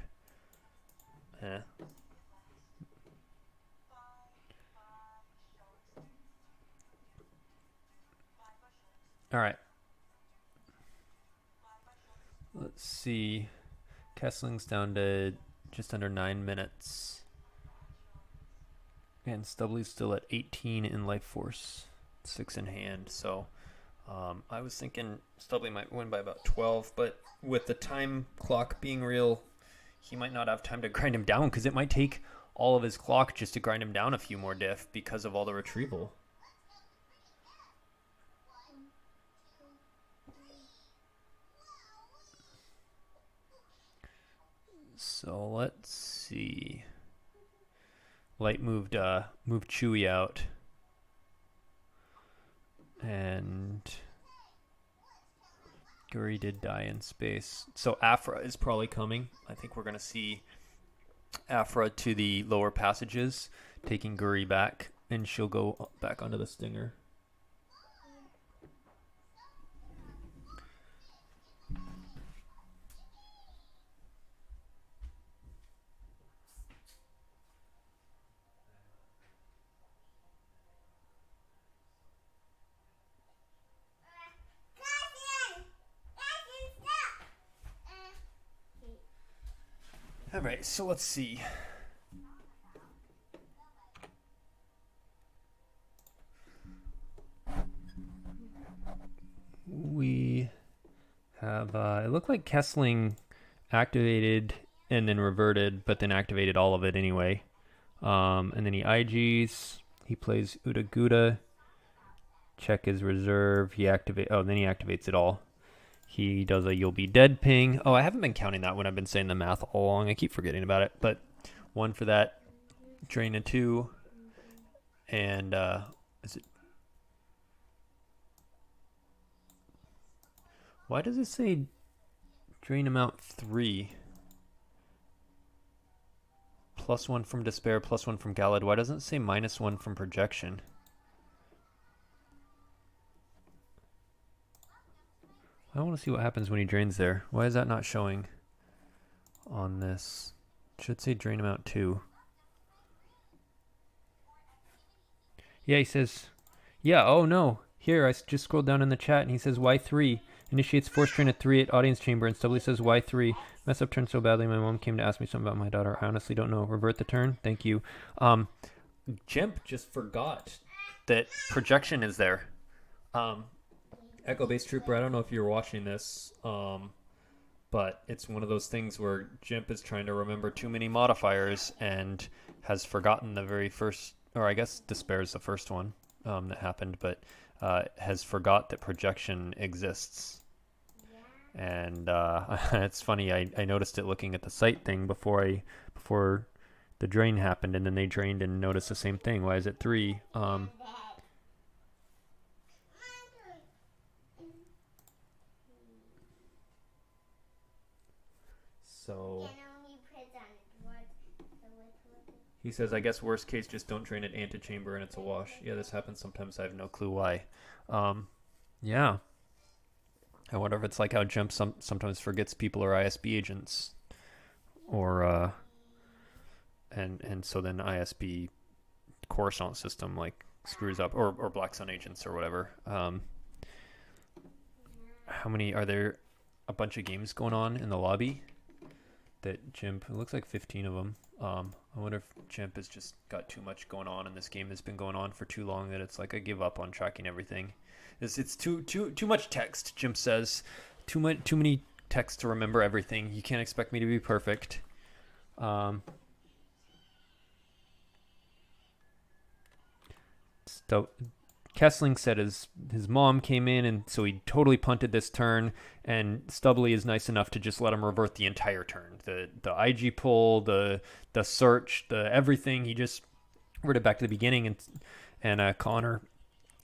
All right. Let's see. Kessling's down to just under 9 minutes. And Stubbly's still at 18 in life force, 6 in hand. So I was thinking Stubbly might win by about 12, but with the time clock being real, he might not have time to grind him down, because it might take all of his clock just to grind him down a few more diff because of all the retrieval. So let's see. Light moved Chewy out, and Guri did die in space. So Afra is probably coming. I think we're gonna see Afra to the lower passages, taking Guri back, and she'll go back onto the Stinger. All right, so let's see. We have, it looked like Kessling activated and then reverted, but then activated all of it anyway. And then he IGs, he plays Uda Guda, check his reserve, then he activates it all. He does a "you'll be dead" ping. Oh, I haven't been counting that when I've been saying the math all along. I keep forgetting about it. But 1 for that, drain a 2, and is it? Why does it say drain amount 3? +1 from despair, +1 from Galad. Why doesn't it say -1 from projection? I want to see what happens when he drains there. Why is that not showing on this? It should say drain amount 2. Yeah, he says, yeah, oh no. Here, I just scrolled down in the chat and he says Y3. Initiates force drain at 3 at audience chamber, and Stubbly says Y3. Mess up turn so badly, my mom came to ask me something about my daughter. I honestly don't know. Revert the turn. Thank you. Jemp just forgot that projection is there. Echo Base Trooper, I don't know if you're watching this, but it's one of those things where Jimp is trying to remember too many modifiers and has forgotten the very first, or I guess Despair is the first one that happened, but has forgot that projection exists. And it's funny, I noticed it looking at the site thing before the drain happened, and then they drained and noticed the same thing. Why is it 3? So he says, I guess worst case, just don't drain it antechamber and it's a wash. Yeah, this happens sometimes. I have no clue why. Yeah. I wonder if it's like how Jump sometimes forgets people are ISB agents, or and so then ISB Coruscant system like screws up, or Black Sun agents or whatever. How many are there? A bunch of games going on in the lobby that Jimp, it looks like 15 of them. I wonder if GeMP has just got too much going on, and this game has been going on for too long that it's like I give up on tracking everything. It's too much text. GeMP says too many text to remember everything. You can't expect me to be perfect. Kessling said his mom came in, and so he totally punted this turn, and Stubbly is nice enough to just let him revert the entire turn. The IG pull, the search, the everything. He just reverted back to the beginning, and Connor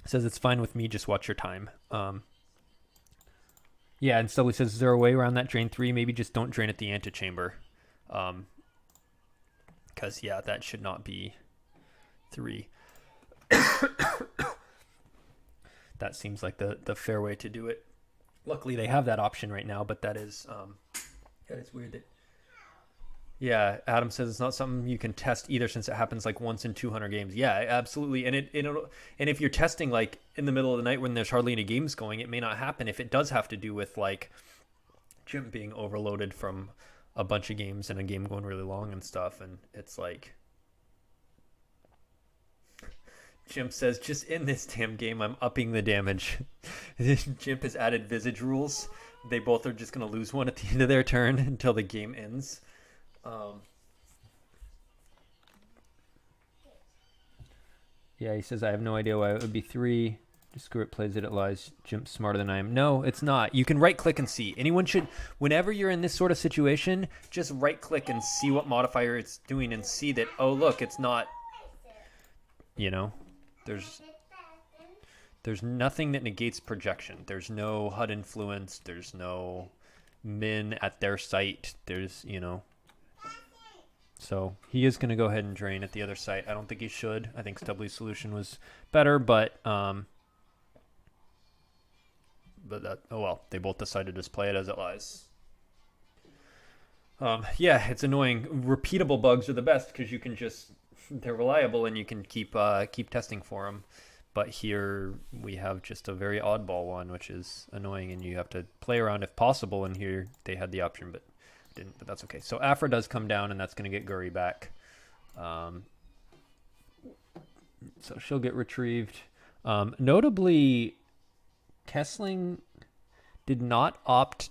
says it's fine with me, just watch your time. Yeah, and Stubbly says, is there a way around that drain 3? Maybe just don't drain at the antechamber. Because, yeah, that should not be 3. That seems like the fair way to do it. Luckily, they have that option right now, but that is weird. That, yeah, Adam says it's not something you can test either, since it happens like once in 200 games. Yeah, absolutely. And and if you're testing like in the middle of the night when there's hardly any games going, it may not happen. If it does have to do with like GeMP being overloaded from a bunch of games and a game going really long and stuff, and it's like. GeMP says, just in this damn game, I'm upping the damage. GeMP has added visage rules. They both are just going to lose one at the end of their turn until the game ends. Yeah, he says, I have no idea why it would be 3. Just screw it, plays it, it lies. GeMP's smarter than I am. No, it's not. You can right-click and see. Anyone should, whenever you're in this sort of situation, just right-click and see what modifier it's doing and see that, oh, look, it's not, you know. There's nothing that negates projection. There's no HUD influence. There's no min at their site. There's, you know. So he is going to go ahead and drain at the other site. I don't think he should. I think Stubbly's solution was better, but that, oh well, they both decided to just play it as it lies. Yeah, it's annoying. Repeatable bugs are the best because you can just, they're reliable and you can keep testing for them. But here we have just a very oddball one, which is annoying, and you have to play around if possible. And here they had the option, but didn't. But that's okay. So Afra does come down, and that's going to get Guri back. So she'll get retrieved. Notably, Kessling did not opt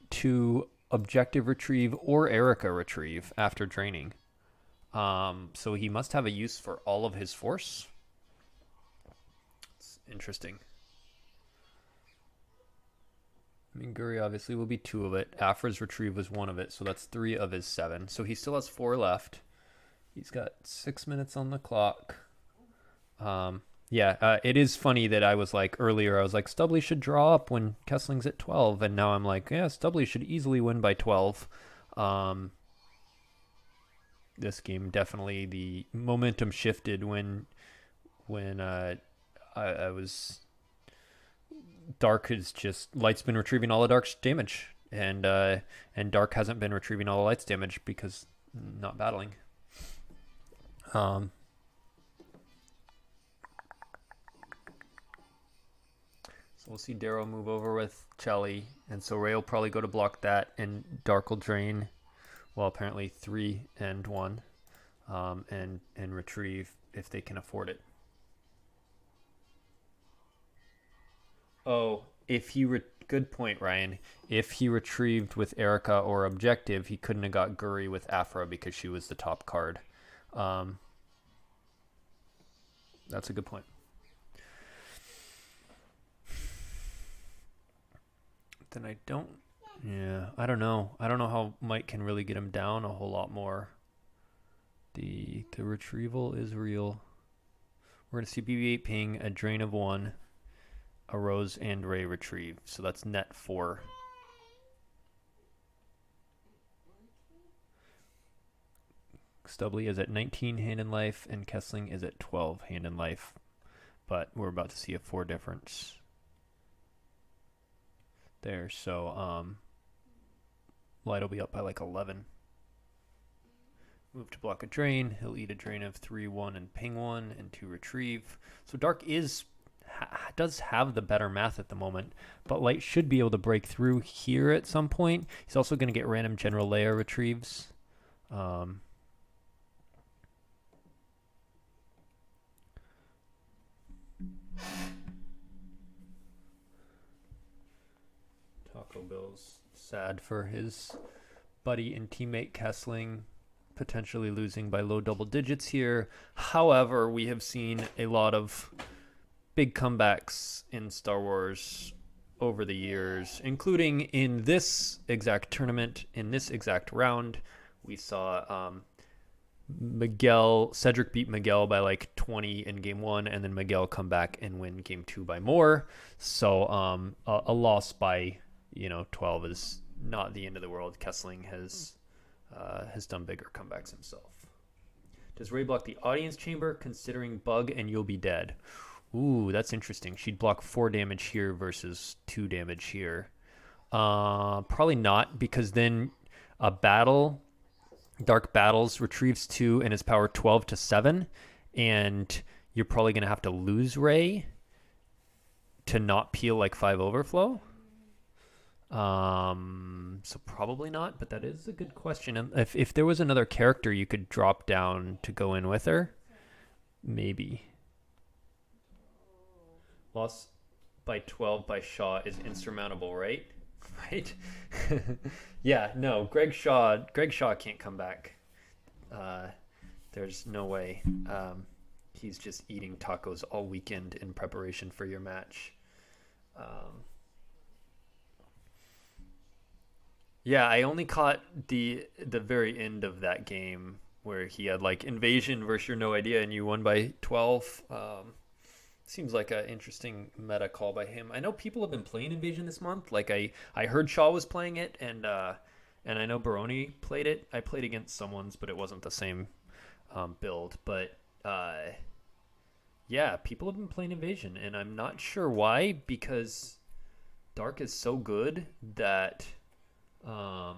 to objective retrieve or Erica retrieve after draining. So he must have a use for all of his force. It's interesting. I mean, Guri obviously will be 2 of it. Afra's retrieve was 1 of it, so that's 3 of his 7. So he still has 4 left. He's got 6 minutes on the clock. Yeah, it is funny that I was like earlier, I was like, Stubbly should draw up when Kessling's at 12. And now I'm like, yeah, Stubbly should easily win by 12. This game definitely, the momentum shifted when I was, Dark is just, Light's been retrieving all of Dark's damage, and Dark hasn't been retrieving all the Light's damage because not battling. So we'll see Darrow move over with Chelly, and so Ray will probably go to block that, and Dark will drain. Well, apparently 3 and 1, and retrieve if they can afford it. Oh, if he good point, Ryan. If he retrieved with Erica or objective, he couldn't have got Guri with Afra because she was the top card. That's a good point. Then I don't. Yeah, I don't know. I don't know how Mike can really get him down a whole lot more. The retrieval is real. We're going to see BB-8 ping, a drain of 1, a Rose and Ray retrieve. So that's net 4. Stubbly is at 19 hand in life, and Kessling is at 12 hand in life. But we're about to see a 4 difference there. So Light will be up by like 11. Move to block a drain. He'll eat a drain of 3, 1, and ping 1, and 2 retrieve. So Dark does have the better math at the moment, but Light should be able to break through here at some point. He's also going to get random general layer retrieves. Bushel Bills. Sad for his buddy and teammate Kessling, potentially losing by low double digits here. However, we have seen a lot of big comebacks in Star Wars over the years, including in this exact tournament, in this exact round. We saw Cedric beat Miguel by like 20 in game 1, and then Miguel come back and win game 2 by more. So a loss by 12 is not the end of the world. Kessling has done bigger comebacks himself. Does Ray block the audience chamber considering bug and you'll be dead? Ooh, that's interesting. She'd block 4 damage here versus 2 damage here. Probably not, because then a battle, Dark Battles, retrieves 2 and is power 12 to 7, and you're probably going to have to lose Ray to not peel like 5 overflow. So probably not, but that is a good question. And if there was another character you could drop down to go in with her, maybe. Loss by 12 by Shaw is insurmountable, right? Right? Yeah, no, Greg Shaw can't come back. There's no way. He's just eating tacos all weekend in preparation for your match. Yeah, I only caught the very end of that game where he had like invasion versus your no idea and you won by 12. Seems like an interesting meta call by him. I know people have been playing invasion this month. Like I heard Shaw was playing it, and I know Baroni played it. I played against someone's, but it wasn't the same build. But yeah, people have been playing invasion, and I'm not sure why, because Dark is so good that I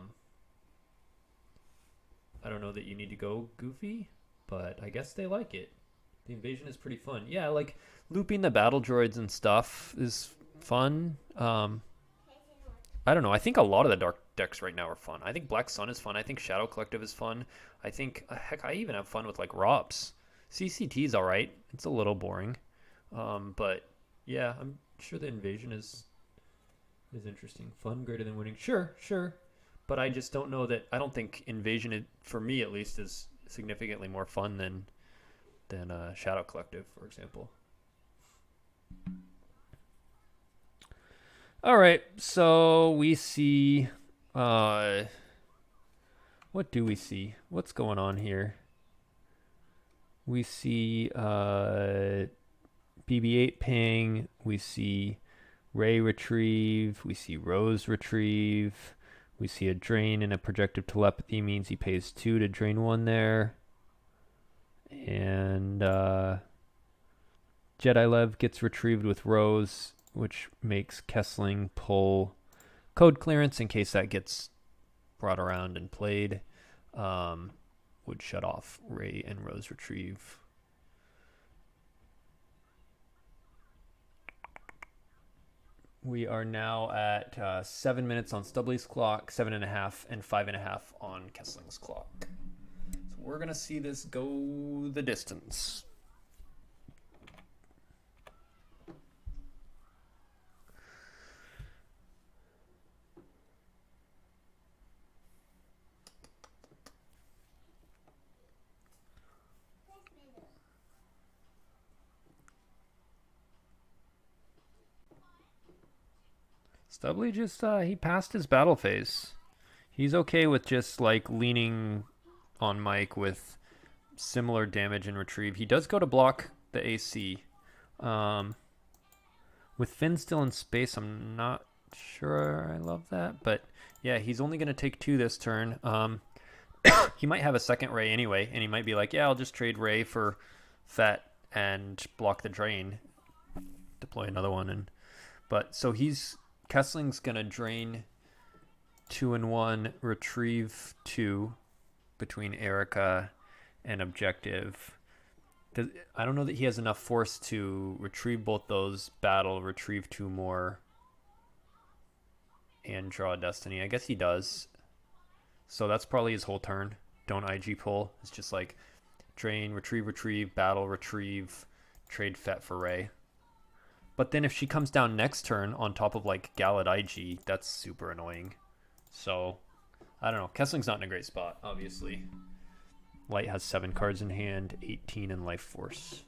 don't know that you need to go goofy, but I guess they like it. The invasion is pretty fun. Yeah, like looping the battle droids and stuff is fun. I don't know. I think a lot of the Dark decks right now are fun. I think Black Sun is fun. I think Shadow Collective is fun. I think, heck, I even have fun with like ROPS. CCT is all right. It's a little boring. But yeah, I'm sure the invasion is interesting. Fun, greater than winning. Sure. But I just don't know that. I don't think invasion, for me at least, is significantly more fun than Shadow Collective, for example. All right, so we see, what do we see? What's going on here? We see BB-8 ping. We see Ray retrieve. We see Rose retrieve. We see a drain and a projective telepathy means he pays 2 to drain 1 there. And Jedi Lev gets retrieved with Rose, which makes Kessling pull code clearance in case that gets brought around and played. Would shut off Ray and Rose retrieve. We are now at 7 minutes on Stubbly's clock, 7.5 and 5.5 on Kessling's clock. We're going to see this go the distance. Stubbly just, he passed his battle phase. He's okay with just like leaning on Mike with similar damage and retrieve. He does go to block the AC. With Finn still in space, I'm not sure I love that. But yeah, he's only going to take 2 this turn. He might have a second Ray anyway, and he might be like, yeah, I'll just trade Ray for Fett and block the drain. Deploy another one. But so Kessling's going to drain 2 and 1, retrieve 2 between Erica and Objective. I don't know that he has enough force to retrieve both those, battle, retrieve 2 more, and draw Destiny. I guess he does. So that's probably his whole turn. Don't IG pull. It's just like drain, retrieve, battle, retrieve, trade Fett for Ray. But then if she comes down next turn on top of like Galad IG, that's super annoying. So, I don't know. Kessling's not in a great spot, obviously. Light has 7 cards in hand, 18 in life force.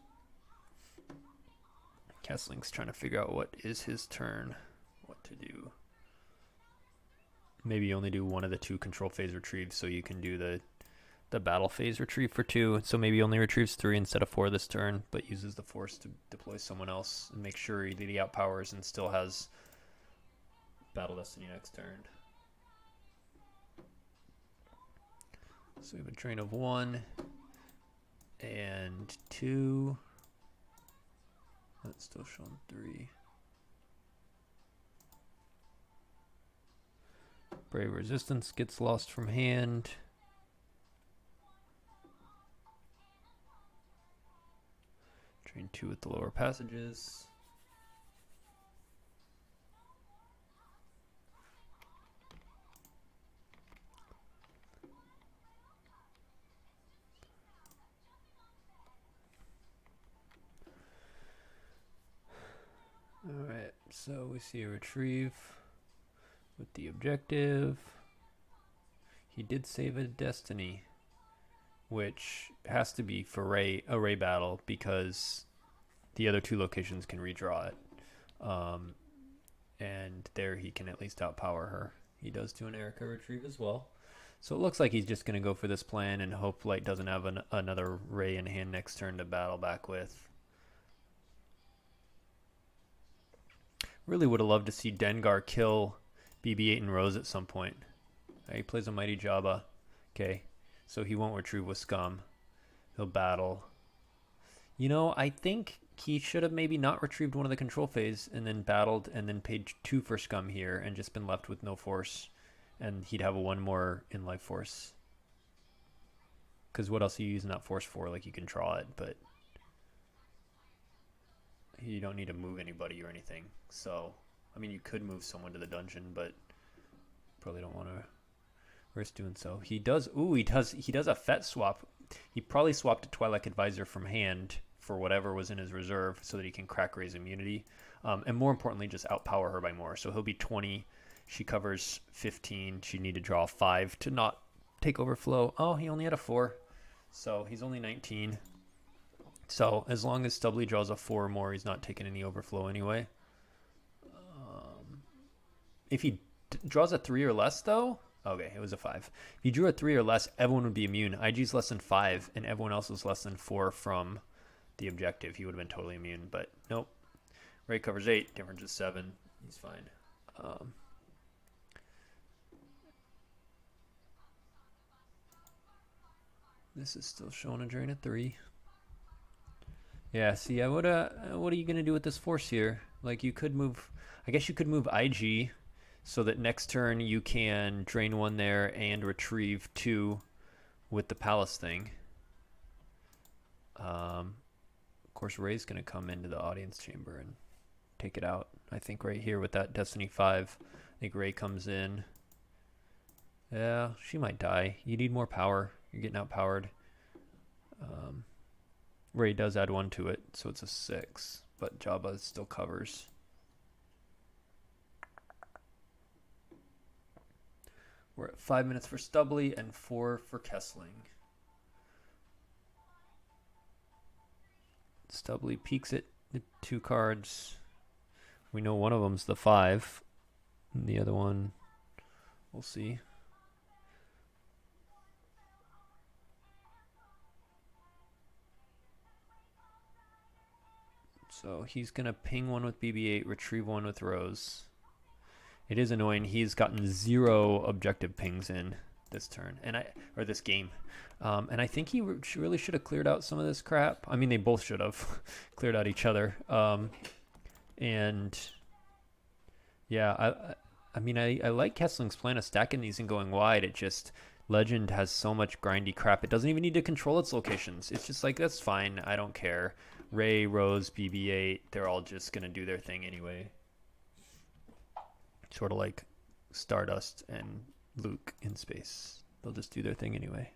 Kessling's trying to figure out what is his turn, what to do. Maybe you only do one of the 2 control phase retrieves, so you can do the battle phase retrieve for 2. So maybe he only retrieves 3 instead of 4 this turn, but uses the force to deploy someone else and make sure he outpowers and still has Battle Destiny next turn. So we have a drain of 1 and 2. That's still showing 3. Brave Resistance gets lost from hand. Drain 2 with the lower passages. Alright, so we see a retrieve with the objective. He did save a destiny, which has to be for a Ray battle because the other 2 locations can redraw it. And there he can at least outpower her. He does do an Erica retrieve as well. So it looks like he's just going to go for this plan and hope Light doesn't have another Ray in hand next turn to battle back with. Really would have loved to see Dengar kill BB-8 and Rose at some point. He plays a Mighty Jabba. Okay, so he won't retrieve with Scum. He'll battle. You know, I think he should have maybe not retrieved one of the control phase and then battled and then paid 2 for Scum here and just been left with no force. And he'd have a 1 more in life force. Because what else are you using that force for? Like, you can draw it, but you don't need to move anybody or anything. So, I mean, you could move someone to the dungeon, but probably don't want to risk doing so. He does. Ooh, he does a Fet swap. He probably swapped a Twi'lek Advisor from hand for whatever was in his reserve so that he can crack Ray's immunity. And more importantly, just outpower her by more. So he'll be 20. She covers 15. She'd need to draw 5 to not take overflow. Oh, he only had a 4. So he's only 19. So as long as Stubbly draws a 4 or more, he's not taking any overflow anyway. If he draws a 3 or less, though, okay, it was a 5. If he drew a 3 or less, everyone would be immune. IG's less than 5, and everyone else is less than 4 from the objective. He would have been totally immune, but nope. Ray covers 8, difference is 7. He's fine. This is still showing a drain of 3. Yeah, see, what are you going to do with this force here? Like, you could move, I guess you could move IG so that next turn you can drain 1 there and retrieve 2 with the palace thing. Of course, Ray's going to come into the audience chamber and take it out. I think right here with that Destiny 5, I think Ray comes in. Yeah, she might die. You need more power. You're getting outpowered. Ray does add 1 to it, so it's a 6, but Jabba still covers. We're at 5 minutes for Stubbly and 4 for Kessling. Stubbly peeks at the 2 cards. We know one of them's the 5, and the other one, we'll see. So he's going to ping 1 with BB-8, retrieve 1 with Rose. It is annoying. He's gotten 0 objective pings in this turn, or this game. And I think he really should have cleared out some of this crap. I mean, they both should have cleared out each other. And yeah, I mean, I like Kessling's plan of stacking these and going wide. It just, Legend has so much grindy crap. It doesn't even need to control its locations. It's just like, that's fine. I don't care. Ray, Rose, BB-8, they're all just going to do their thing anyway. Sort of like Stardust and Luke in space. They'll just do their thing anyway.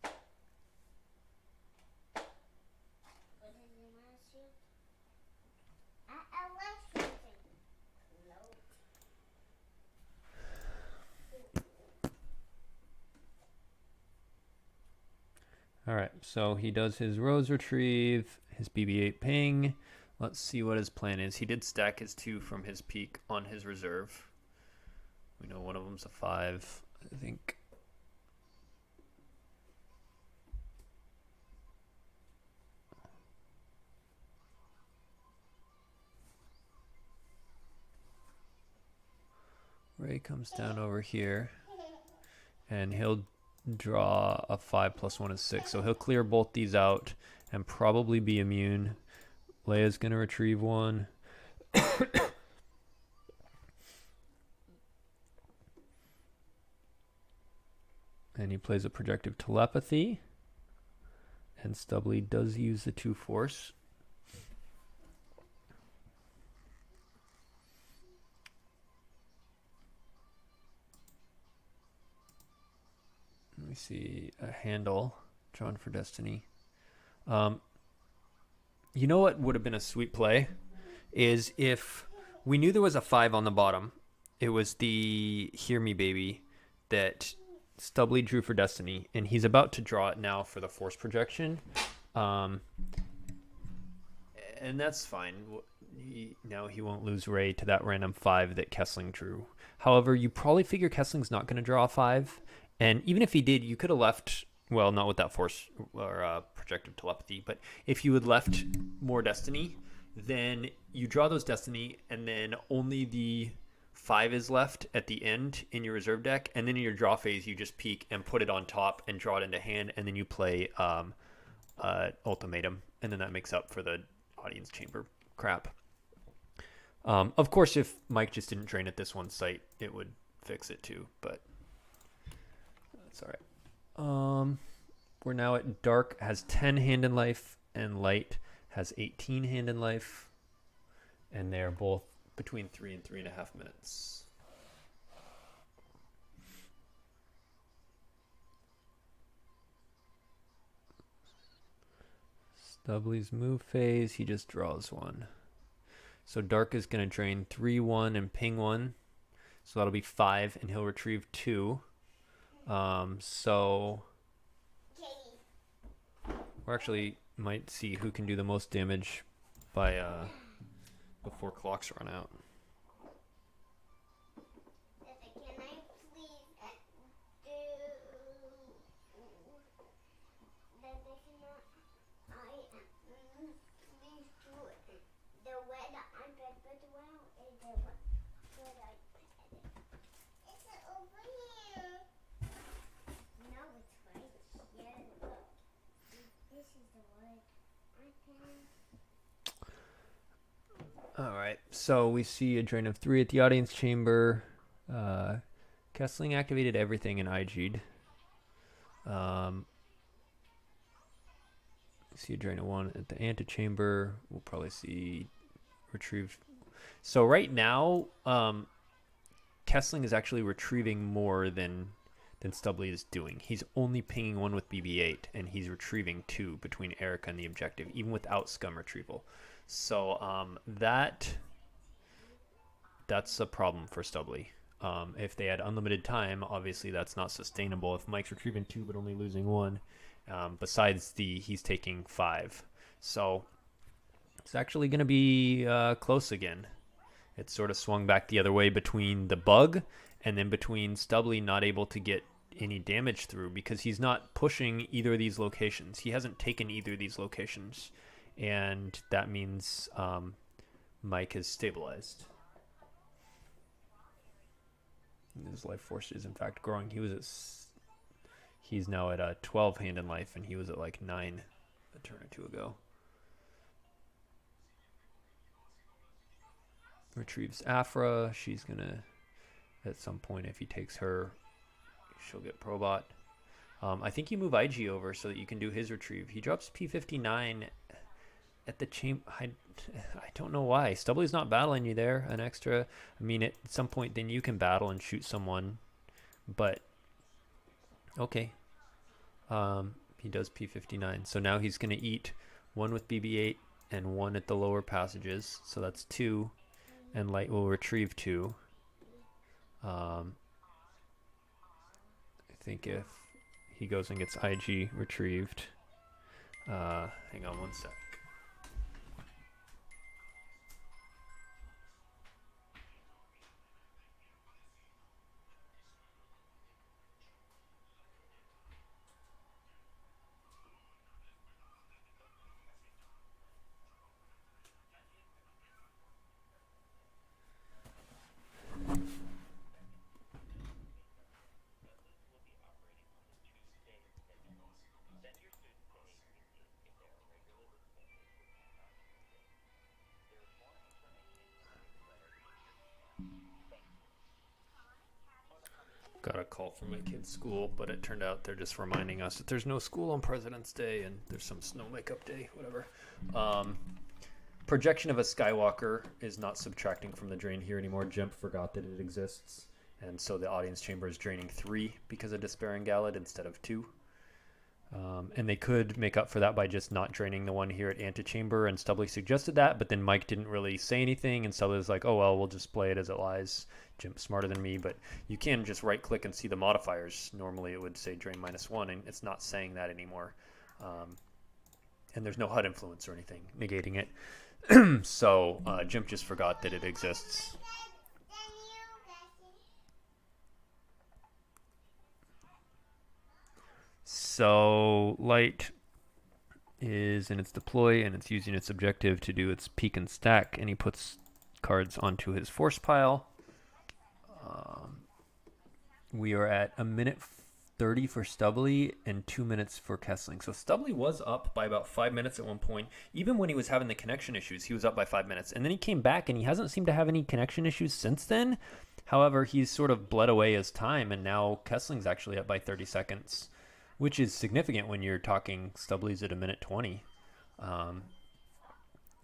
What did you want to shoot? right, so he does his Rose retrieve, his BB-8 ping. Let's see what his plan is. He did stack his 2 from his peak on his reserve. We know one of them's a 5, I think. Ray comes down over here, and he'll draw a 5 plus 1 is 6. So he'll clear both these out and probably be immune. Leia's going to retrieve 1. And he plays a projective telepathy. And Stubbly does use the 2 force. Let me see, a handle drawn for Destiny. You know what would have been a sweet play is if we knew there was a 5 on the bottom. It was the Hear Me Baby that Stubbly drew for Destiny, and he's about to draw it now for the force projection. And that's fine. Now he won't lose Ray to that random 5 that Kessling drew. However, you probably figure Kessling's not going to draw a 5. And even if he did, you could have left, well, not with that force or projective telepathy, but if you had left more Destiny, then you draw those Destiny, and then only the 5 is left at the end in your reserve deck, and then in your draw phase, you just peek and put it on top and draw it into hand, and then you play Ultimatum, and then that makes up for the audience chamber crap. Of course, if Mike just didn't drain at this one site, it would fix it too, but that's all right. We're now at Dark has 10 hand in life, and Light has 18 hand in life, and they're both between 3 and 3.5 minutes. Stubbly's move phase, he just draws 1. So Dark is going to drain 3-1 and ping 1. So that'll be 5, and he'll retrieve 2. So we actually might see who can do the most damage by before clocks run out. Can I please do the red iPad, but well, is the red iPad? It's over here. No, it's right here. Look, this is the red iPad. All right, so we see a drain of 3 at the audience chamber. Kessling activated everything and IG'd. See a drain of 1 at the antechamber. We'll probably see retrieve. So right now, Kessling is actually retrieving more than Stubbly is doing. He's only pinging 1 with BB-8, and he's retrieving 2 between Erica and the objective, even without scum retrieval. So that's a problem for Stubbly. If they had unlimited time, obviously that's not sustainable. If Mike's retrieving 2 but only losing 1, besides he's taking 5. So it's actually going to be close again. It sort of swung back the other way between the bug and then between Stubbly not able to get any damage through because he's not pushing either of these locations. He hasn't taken either of these locations. And that means Mike has stabilized. His life force is in fact growing. He's now at 12 hand in life, and he was at like 9 a turn or 2 ago. Retrieves Afra. She's gonna, at some point, if he takes her, she'll get Probot. I think you move IG over so that you can do his retrieve. He drops P59 at the chamber. I don't know why. Stubbly's not battling you there. An extra. I mean, at some point, then you can battle and shoot someone. But okay. He does P59. So now he's going to eat 1 with BB-8 and 1 at the lower passages. So that's 2. And Light will retrieve 2. I think if he goes and gets IG retrieved, Hang on one sec. Got a call from my kid's school, but it turned out they're just reminding us that there's no school on President's Day and there's some snow makeup day, whatever. Projection of a Skywalker is not subtracting from the drain here anymore. GeMP forgot that it exists, and so the audience chamber is draining 3 because of Despairing Gallad instead of 2. And they could make up for that by just not draining the one here at Antechamber, and Stubbly suggested that, but then Mike didn't really say anything, and Stubbly was like, oh well, we'll just play it as it lies. Jim's smarter than me, but you can just right click and see the modifiers. Normally it would say drain -1, and it's not saying that anymore. And there's no HUD influence or anything negating it. So Jim just forgot that it exists. So light is in its deploy, and it's using its objective to do its peek and stack, and he puts cards onto his force pile. We are at 1:30 for Stubbly and 2 minutes for Kessling. So Stubbly was up by about 5 minutes at one point. Even when he was having the connection issues, he was up by 5 minutes. And then he came back, and he hasn't seemed to have any connection issues since then. However, he's sort of bled away his time, and now Kessling's actually up by 30 seconds, which is significant when you're talking Stubbly's at 1:20.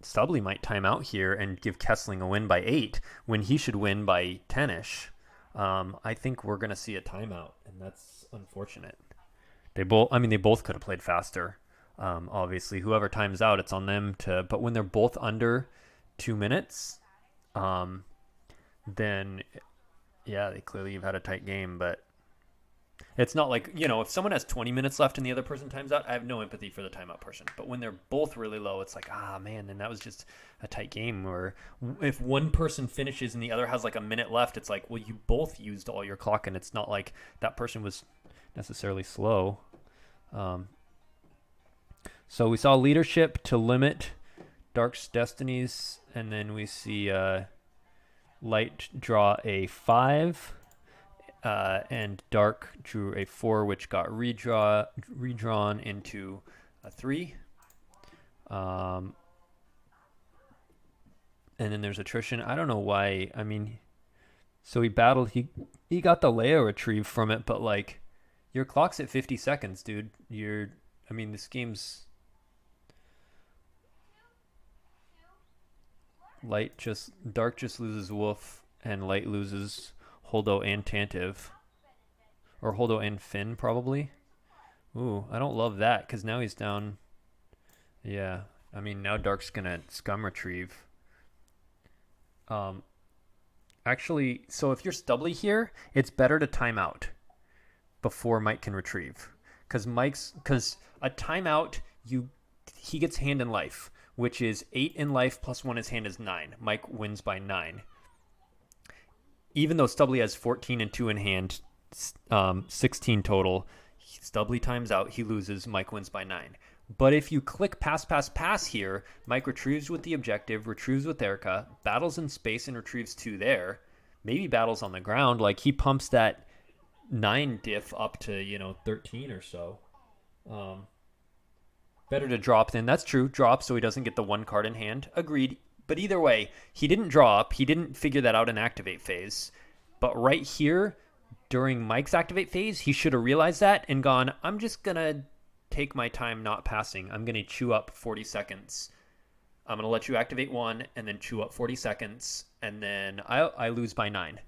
Stubbly might time out here and give Kessling a win by 8 when he should win by 10-ish. I think we're going to see a timeout, and that's unfortunate. They both could have played faster. Obviously, whoever times out, it's on them to. But when they're both under 2 minutes, then yeah, they clearly have had a tight game. But it's not like, if someone has 20 minutes left and the other person times out, I have no empathy for the timeout person. But when they're both really low, it's like, man, then that was just a tight game. Or if one person finishes and the other has like a minute left, it's like, well, you both used all your clock, and it's not like that person was necessarily slow. So we saw leadership to limit Dark's destinies, and then we see Light draw a 5. And Dark drew a 4, which got redrawn into a 3. And then there's attrition. I don't know why. I mean, so he battled. He got the Leia retrieve from it, but like, your clock's at 50 seconds, dude. This game's Dark just loses Wolf, and Light loses Holdo and Tantive. Or Holdo and Finn, probably. Ooh, I don't love that, because now he's down. Yeah, now Dark's going to scum retrieve. Actually, so if you're Stubbly here, it's better to time out before Mike can retrieve. Because a timeout, he gets hand in life, which is 8 in life plus 1 his hand is 9. Mike wins by 9. Even though Stubbly has 14 and 2 in hand, 16 total, Stubbly times out, he loses, Mike wins by 9. But if you click pass here, Mike retrieves with the objective, retrieves with Erica, battles in space and retrieves 2 there, maybe battles on the ground, like he pumps that 9 diff up to, 13 or so. Better to drop then. That's true. Drop so he doesn't get the 1 card in hand. Agreed. But either way, he didn't draw up. He didn't figure that out in activate phase. But right here, during Mike's activate phase, he should have realized that and gone, I'm just going to take my time not passing. I'm going to chew up 40 seconds. I'm going to let you activate 1 and then chew up 40 seconds. And then I lose by 9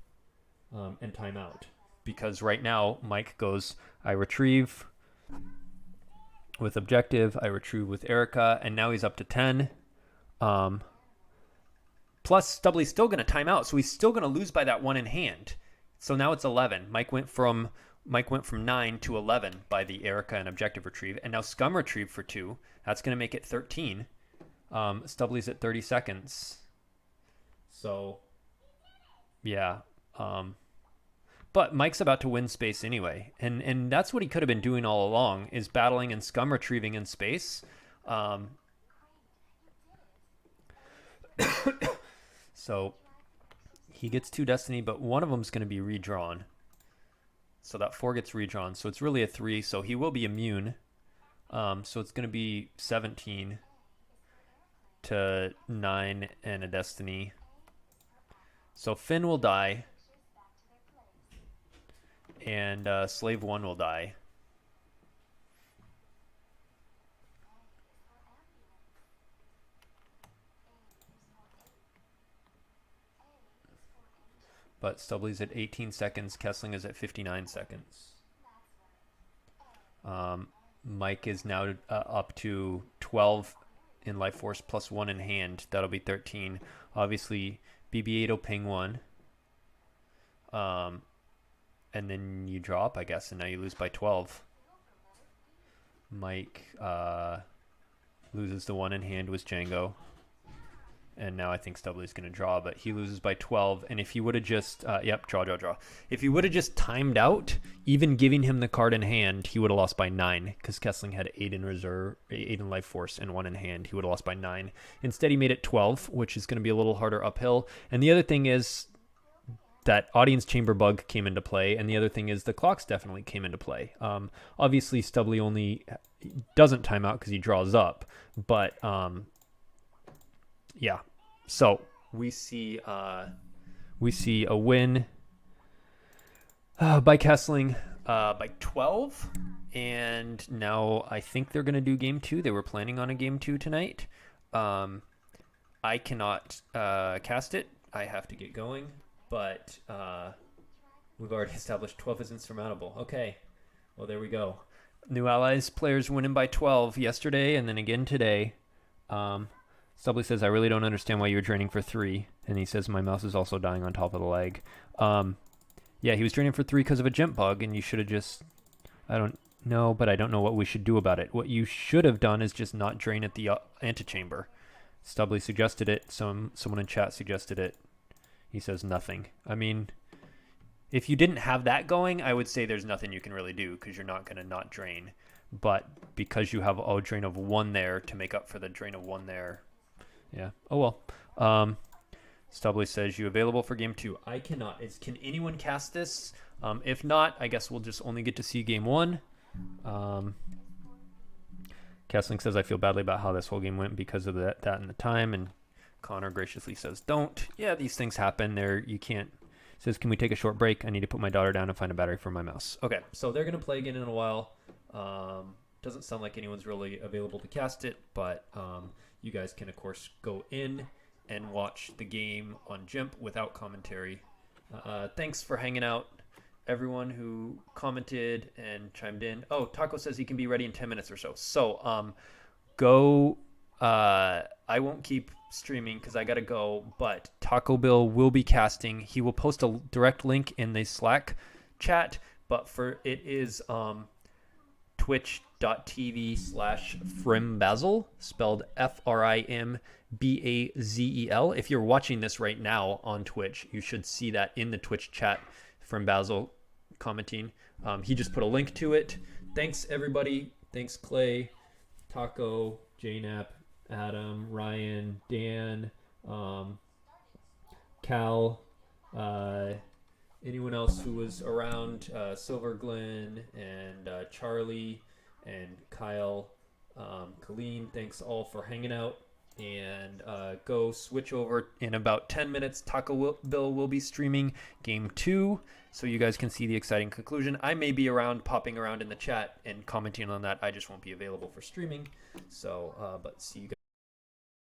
and time out. Because right now, Mike goes, I retrieve with objective, I retrieve with Erica, and now he's up to 10. Plus, Stubbly's still going to time out, so he's still going to lose by that 1 in hand. So now it's 11. Mike went from Mike went from 9 to 11 by the Erica and Objective Retrieve, and now Scum Retrieve for 2. That's going to make it 13. Stubbly's at 30 seconds. So, yeah. But Mike's about to win space anyway, and that's what he could have been doing all along, is battling and Scum Retrieving in space. So he gets 2 Destiny, but one of them's going to be redrawn. So that 4 gets redrawn. So it's really a 3. So he will be immune. So it's going to be 17 to 9 and a Destiny. So Finn will die. And Slave 1 will die. But Stubbly's at 18 seconds. Kessling is at 59 seconds. Mike is now up to 12 in life force plus 1 in hand. That'll be 13. Obviously, BB-8 will ping 1. And then you drop, I guess, and now you lose by 12. Mike loses the 1 in hand with Django. And now I think Stubbly's going to draw, but he loses by 12. And if he would have just, draw. If he would have just timed out, even giving him the card in hand, he would have lost by 9, because Kessling had 8 in reserve, 8 in life force, and 1 in hand. He would have lost by 9. Instead, he made it 12, which is going to be a little harder uphill. And the other thing is that audience chamber bug came into play, and the other thing is the clocks definitely came into play. Obviously, Stubbly only doesn't time out because he draws up, but yeah. So we see a win by Kessling by 12, and now I think they're going to do game 2. They were planning on a game 2 tonight. I cannot cast it. I have to get going, but we've already established 12 is insurmountable. Okay, well, there we go. New Allies players winning by 12 yesterday and then again today. Stubbly says, I really don't understand why you were draining for 3. And he says, my mouse is also dying on top of the leg. Yeah, he was draining for 3 because of a GeMP bug, and you should have just, I don't know, but I don't know what we should do about it. What you should have done is just not drain at the antechamber. Stubbly suggested it. Someone in chat suggested it. He says nothing. I mean, if you didn't have that going, I would say there's nothing you can really do because you're not going to not drain. But because you have a drain of 1 there to make up for the drain of 1 there, yeah. Oh, well. Stubbly says, you available for game 2? I cannot. Can anyone cast this? If not, I guess we'll just only get to see game 1. Kessling says, I feel badly about how this whole game went because of that and the time. And Connor graciously says, don't. Yeah, these things happen. You can't. Says, can we take a short break? I need to put my daughter down and find a battery for my mouse. Okay, so they're going to play again in a while. Doesn't sound like anyone's really available to cast it, but you guys can, of course, go in and watch the game on GeMP without commentary. Thanks for hanging out, everyone who commented and chimed in. Oh, Taco says he can be ready in 10 minutes or so. So go. I won't keep streaming because I got to go, but Taco Bill will be casting. He will post a direct link in the Slack chat, but it is twitch.tv/frimbazel, spelled FRIMBAZEL. If you're watching this right now on Twitch, you should see that in the Twitch chat from Basil commenting. He just put a link to it. Thanks, everybody. Thanks, Clay, Taco, JNap, Adam, Ryan, Dan, Cal, anyone else who was around, Silver Glenn and Charlie and Kyle, Colleen, thanks all for hanging out. And go switch over in about 10 minutes. Taco Bill will be streaming game 2, so you guys can see the exciting conclusion. I may be around, popping around in the chat and commenting on that. I just won't be available for streaming. So, but see you guys.